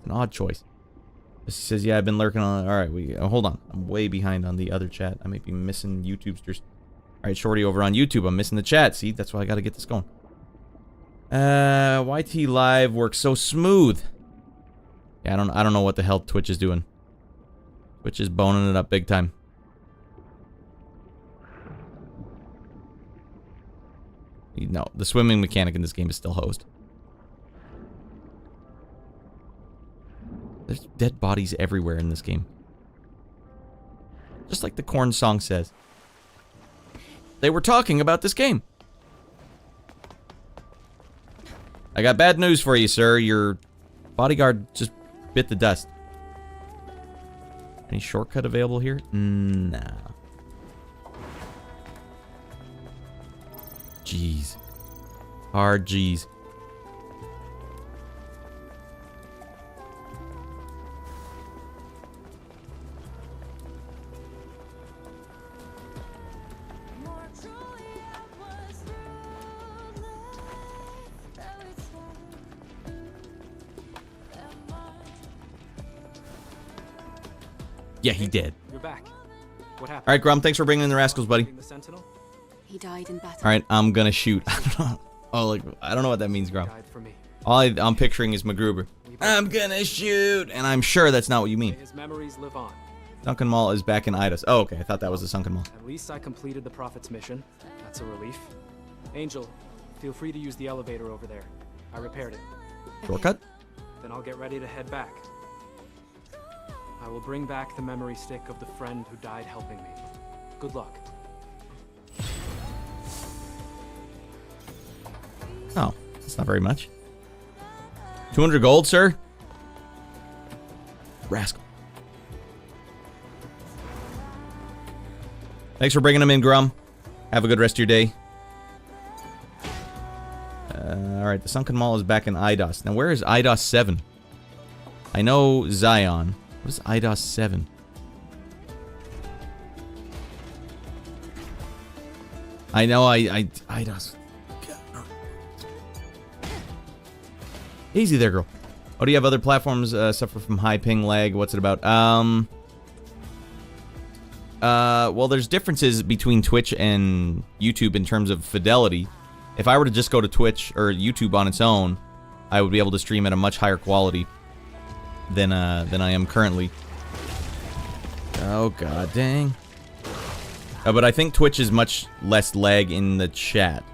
A: An odd choice. She says, yeah, I've been lurking on... Alright, hold on. I'm way behind on the other chat. I might be missing YouTubesters. Alright, Shorty over on YouTube. I'm missing the chat. See, that's why I gotta get this going. YT Live works so smooth. Yeah, I don't know what the hell Twitch is doing. Twitch is boning it up big time. No, the swimming mechanic in this game is still hosed. There's dead bodies everywhere in this game. Just like the Korn song says. They were talking about this game. I got bad news for you, sir. Your bodyguard just bit the dust. Any shortcut available here? Nah. Jeez. Hard G's. Yeah, he did.
G: You're back. What happened?
A: All right, Grum, thanks for bringing in the rascals, buddy.
G: The Sentinel?
C: He died in battle.
A: All right, I'm gonna shoot. I don't know. Oh, like I don't know what that means, Grum.
G: Died for me.
A: All I'm picturing is MacGruber. I'm gonna shoot, and I'm sure that's not what you mean.
G: His memories live on.
A: Sunken Mall is back in Idas. Oh, okay. I thought that was the Sunken Mall.
G: At least I completed the Prophet's mission. That's a relief. Angel, feel free to use the elevator over there. I repaired it.
A: Shortcut?
G: Then I'll get ready to head back. I will bring back the memory stick of the friend who died helping me. Good luck.
A: Oh, that's not very much. 200 gold, sir? Rascal. Thanks for bringing them in, Grum. Have a good rest of your day. Alright, the Sunken Mall is back in Idas. Now, where is Idas 7? I know Zion. What is Idas 7? I know Idas. Easy there, girl. Oh, do you have other platforms suffer from high ping lag? What's it about? Well, there's differences between Twitch and YouTube in terms of fidelity. If I were to just go to Twitch or YouTube on its own, I would be able to stream at a much higher quality than I am currently. Oh, god dang. But I think Twitch is much less lag in the chat.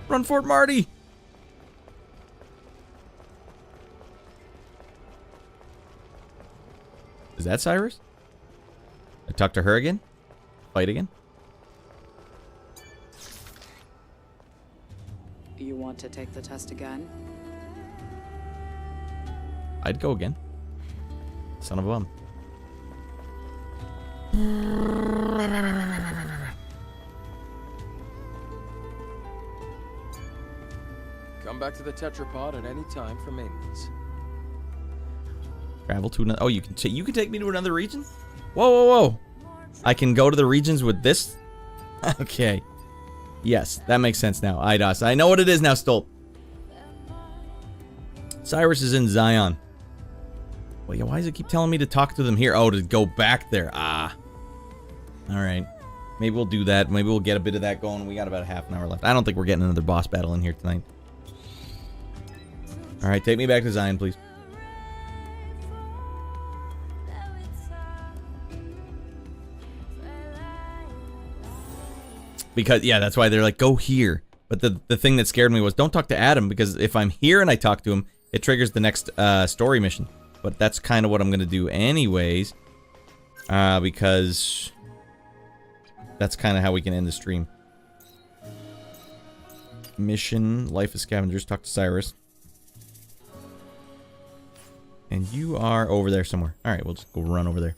A: Run for it, Marty! Is that Cyrus? I talk to her again? Fight again?
H: You want to take the test again?
A: I'd go again. Son of a bum.
D: Come back to the tetrapod at any time for maintenance.
A: Travel to another... Oh, you can take me to another region? Whoa, whoa, whoa. I can go to the regions with this? Okay. Yes, that makes sense now. Idas. I know what it is now, Stolt. Cyrus is in Zion. Well, yeah, why does it keep telling me to talk to them here? Oh, to go back there. Ah. Alright. Maybe we'll do that. Maybe we'll get a bit of that going. We got about half an hour left. I don't think we're getting another boss battle in here tonight. Alright, take me back to Zion, please. Because, yeah, that's why they're like, go here. But the thing that scared me was don't talk to Adam, because if I'm here and I talk to him, it triggers the next story mission. But that's kind of what I'm going to do anyways. Because that's kind of how we can end the stream. Mission, Life of Scavengers, talk to Cyrus. And you are over there somewhere. Alright, we'll just go run over there.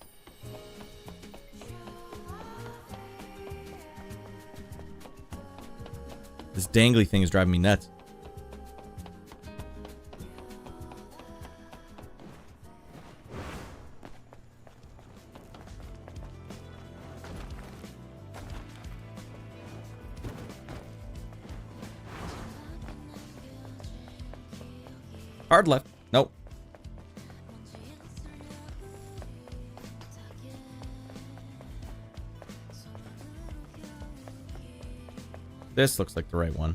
A: This dangly thing is driving me nuts. Hard left. Nope. This looks like the right one.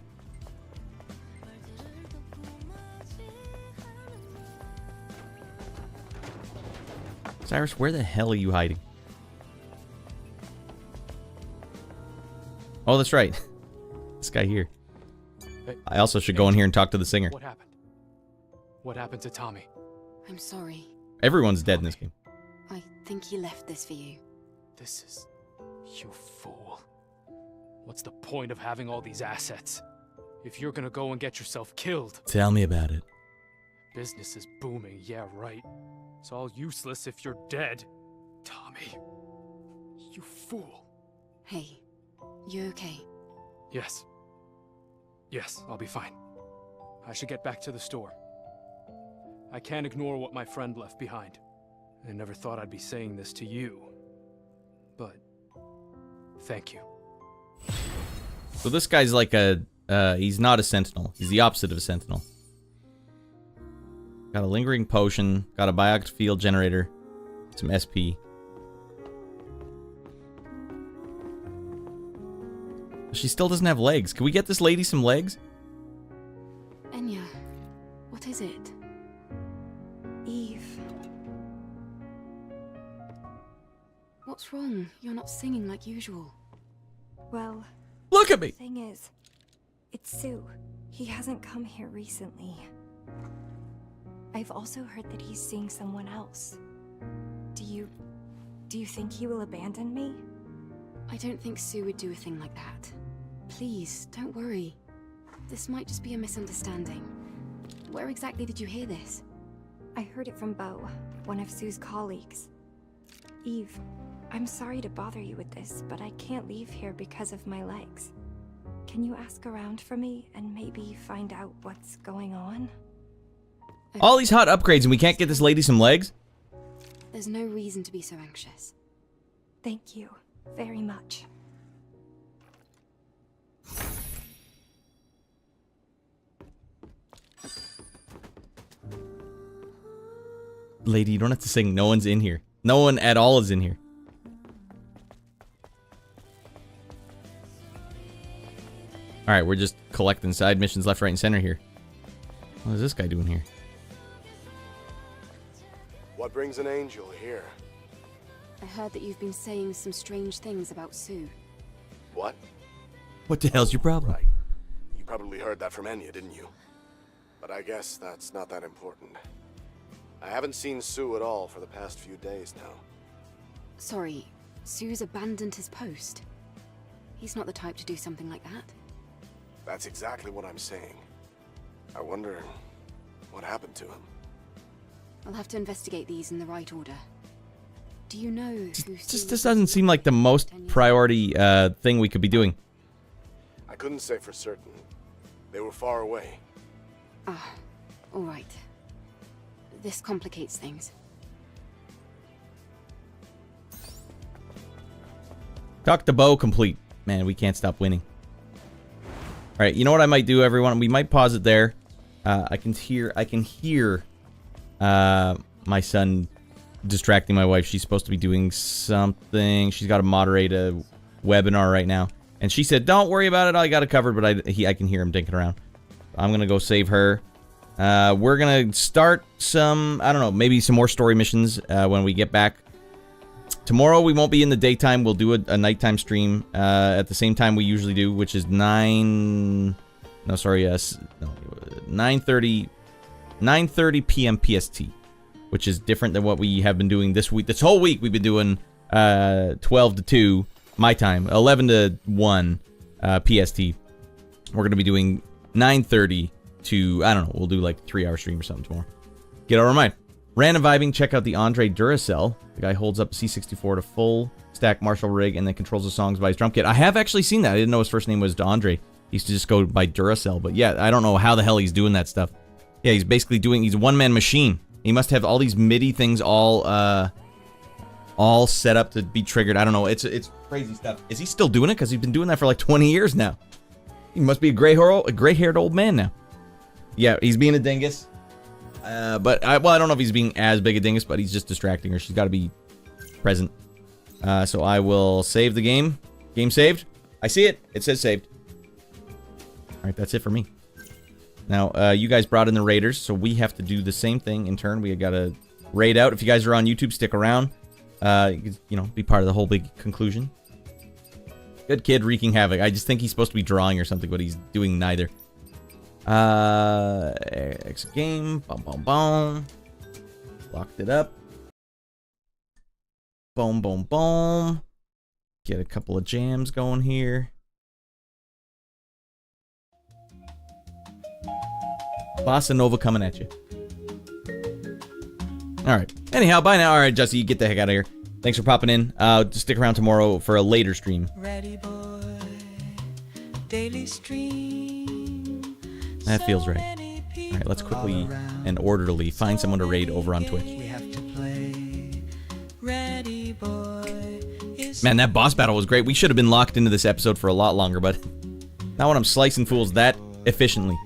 A: Cyrus, where the hell are you hiding? Oh, that's right. This guy here.
G: Hey,
A: I also should go in here and talk to the singer.
G: What happened? What happened to Tommy?
C: I'm sorry.
A: Everyone's dead in this game.
C: I think he left this for you.
G: This is... You fool. What's the point of having all these assets? If you're gonna go and get yourself killed.
A: Tell me about it.
G: Business is booming, yeah, right. It's all useless if you're dead. Tommy. You fool.
C: Hey, you okay?
G: Yes. Yes, I'll be fine. I should get back to the store. I can't ignore what my friend left behind. I never thought I'd be saying this to you. But... thank you.
A: So this guy's like a... he's not a sentinel. He's the opposite of a sentinel. Got a lingering potion. Got a biotic field generator. Some SP. She still doesn't have legs. Can we get this lady some legs?
C: Enya, what is it?
E: Eve.
C: What's wrong? You're not singing like usual.
E: Well,
A: Look at
E: the
A: me!
E: thing is, it's Sue. He hasn't come here recently. I've also heard that he's seeing someone else. Do you think he will abandon me?
C: I don't think Sue would do a thing like that. Please, don't worry. This might just be a misunderstanding. Where exactly did you hear this?
E: I heard it from Beau, one of Sue's colleagues. Eve, I'm sorry to bother you with this, but I can't leave here because of my legs. Can you ask around for me and maybe find out what's going on?
A: All these hot upgrades and we can't get this lady some legs?
C: There's no reason to be so anxious.
E: Thank you very much.
A: Lady, you don't have to sing. No one's in here. No one at all is in here. Alright, we're just collecting side missions left, right, and center here. What is this guy doing here?
I: What brings an angel here?
C: I heard that you've been saying some strange things about Sue.
I: What?
A: What the hell's your problem?
I: Right. You probably heard that from Enya, didn't you? But I guess that's not that important. I haven't seen Sue at all for the past few days now.
C: Sorry, Sue's abandoned his post. He's not the type to do something like that.
I: That's exactly what I'm saying. I wonder what happened to him.
C: I'll have to investigate these in the right order. Do you know who
A: Just this doesn't seem like the most priority thing we could be doing.
I: I couldn't say for certain. They were far away.
C: Ah, all right. This complicates things.
A: Talk to Beau complete. Man, we can't stop winning. Alright, you know what I might do, everyone? We might pause it there. I can hear my son distracting my wife. She's supposed to be doing something. She's got to moderate a webinar right now. And she said, don't worry about it, I got it covered, but I can hear him dinking around. I'm going to go save her. We're going to start some, I don't know, maybe some more story missions when we get back. Tomorrow we won't be in the daytime. We'll do a nighttime stream at the same time we usually do, which is 9:30 p.m. PST, which is different than what we have been doing this week. This whole week we've been doing 12 to 2 my time, 11 to 1 PST. We're going to be doing 9:30 to, I don't know, we'll do like a 3-hour stream or something tomorrow. Get over mine. Random vibing, check out the Andre Duracell. The guy holds up a C64 to full stack Marshall rig and then controls the songs by his drum kit. I have actually seen that. I didn't know his first name was DeAndre. He used to just go by Duracell, but yeah, I don't know how the hell he's doing that stuff. Yeah, he's basically he's a one-man machine. He must have all these MIDI things all set up to be triggered. I don't know. It's crazy stuff. Is he still doing it? Because he's been doing that for like 20 years now. He must be a gray-haired old man now. Yeah, he's being a dingus. But I don't know if he's being as big a dingus, but he's just distracting her. She's got to be present. So I will save the game. Game saved. I see it. It says saved. All right, that's it for me. Now, you guys brought in the raiders, so we have to do the same thing in turn. We got to raid out. If you guys are on YouTube, stick around. You know, be part of the whole big conclusion. Good kid wreaking havoc. I just think he's supposed to be drawing or something, but he's doing neither. Exit game. Boom, boom, boom. Locked it up. Boom, boom, boom. Get a couple of jams going here. Bossa Nova coming at you. Alright. Anyhow, bye now. Alright, Jesse, get the heck out of here. Thanks for popping in. Just stick around tomorrow for a later stream.
J: Ready boy, daily stream.
A: That feels right. Alright, let's quickly and orderly find someone to raid over on Twitch.
J: We have to play. Ready boy.
A: Man, that boss battle was great. We should have been locked into this episode for a lot longer, but not when I'm slicing fools that efficiently.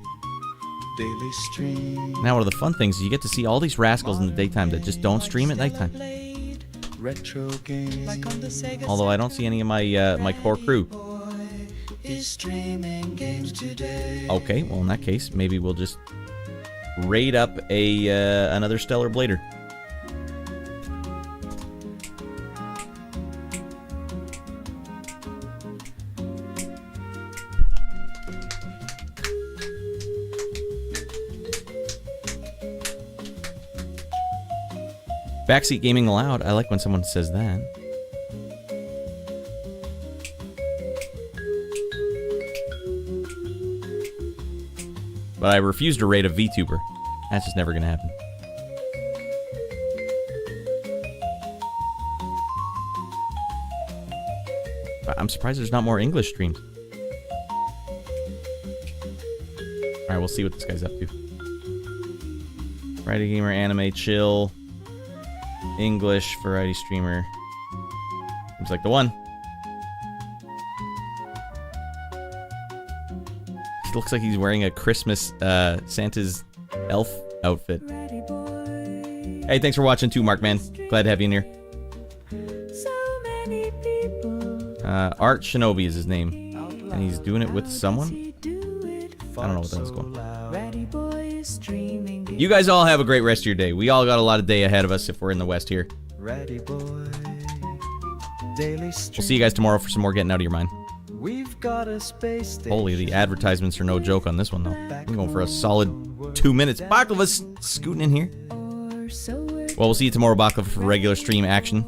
J: Daily stream.
A: Now, one of the fun things is you get to see all these rascals in the daytime that just don't stream at nighttime.
J: Retro games. Like on the Sega.
A: Although I don't see any of my my core crew.
J: Is streaming games today.
A: Okay, well in that case, maybe we'll just raid up another Stellar Blader. Backseat gaming allowed. I like when someone says that. But I refuse to raid a VTuber. That's just never gonna happen. I'm surprised there's not more English streams. Alright, we'll see what this guy's up to. Variety gamer, anime, chill. English, variety streamer. Seems like the one. He looks like he's wearing a Christmas Santa's elf outfit. Hey, thanks for watching too, Mark, man. Glad to have you in here. Art Shinobi is his name. And he's doing it with someone? I don't know what that was going on. You guys all have a great rest of your day. We all got a lot of day ahead of us if we're in the West here. We'll see you guys tomorrow for some more Getting Out of Your Mind.
J: We've got a space station.
A: Holy, the advertisements are no joke on this one, though. I'm going for a solid 2 minutes. Baklava's scooting in here. Well, we'll see you tomorrow, Baklava, for regular stream action.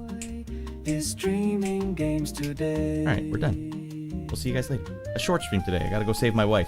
A: Alright, we're done. We'll see you guys later. A short stream today. I gotta go save my wife.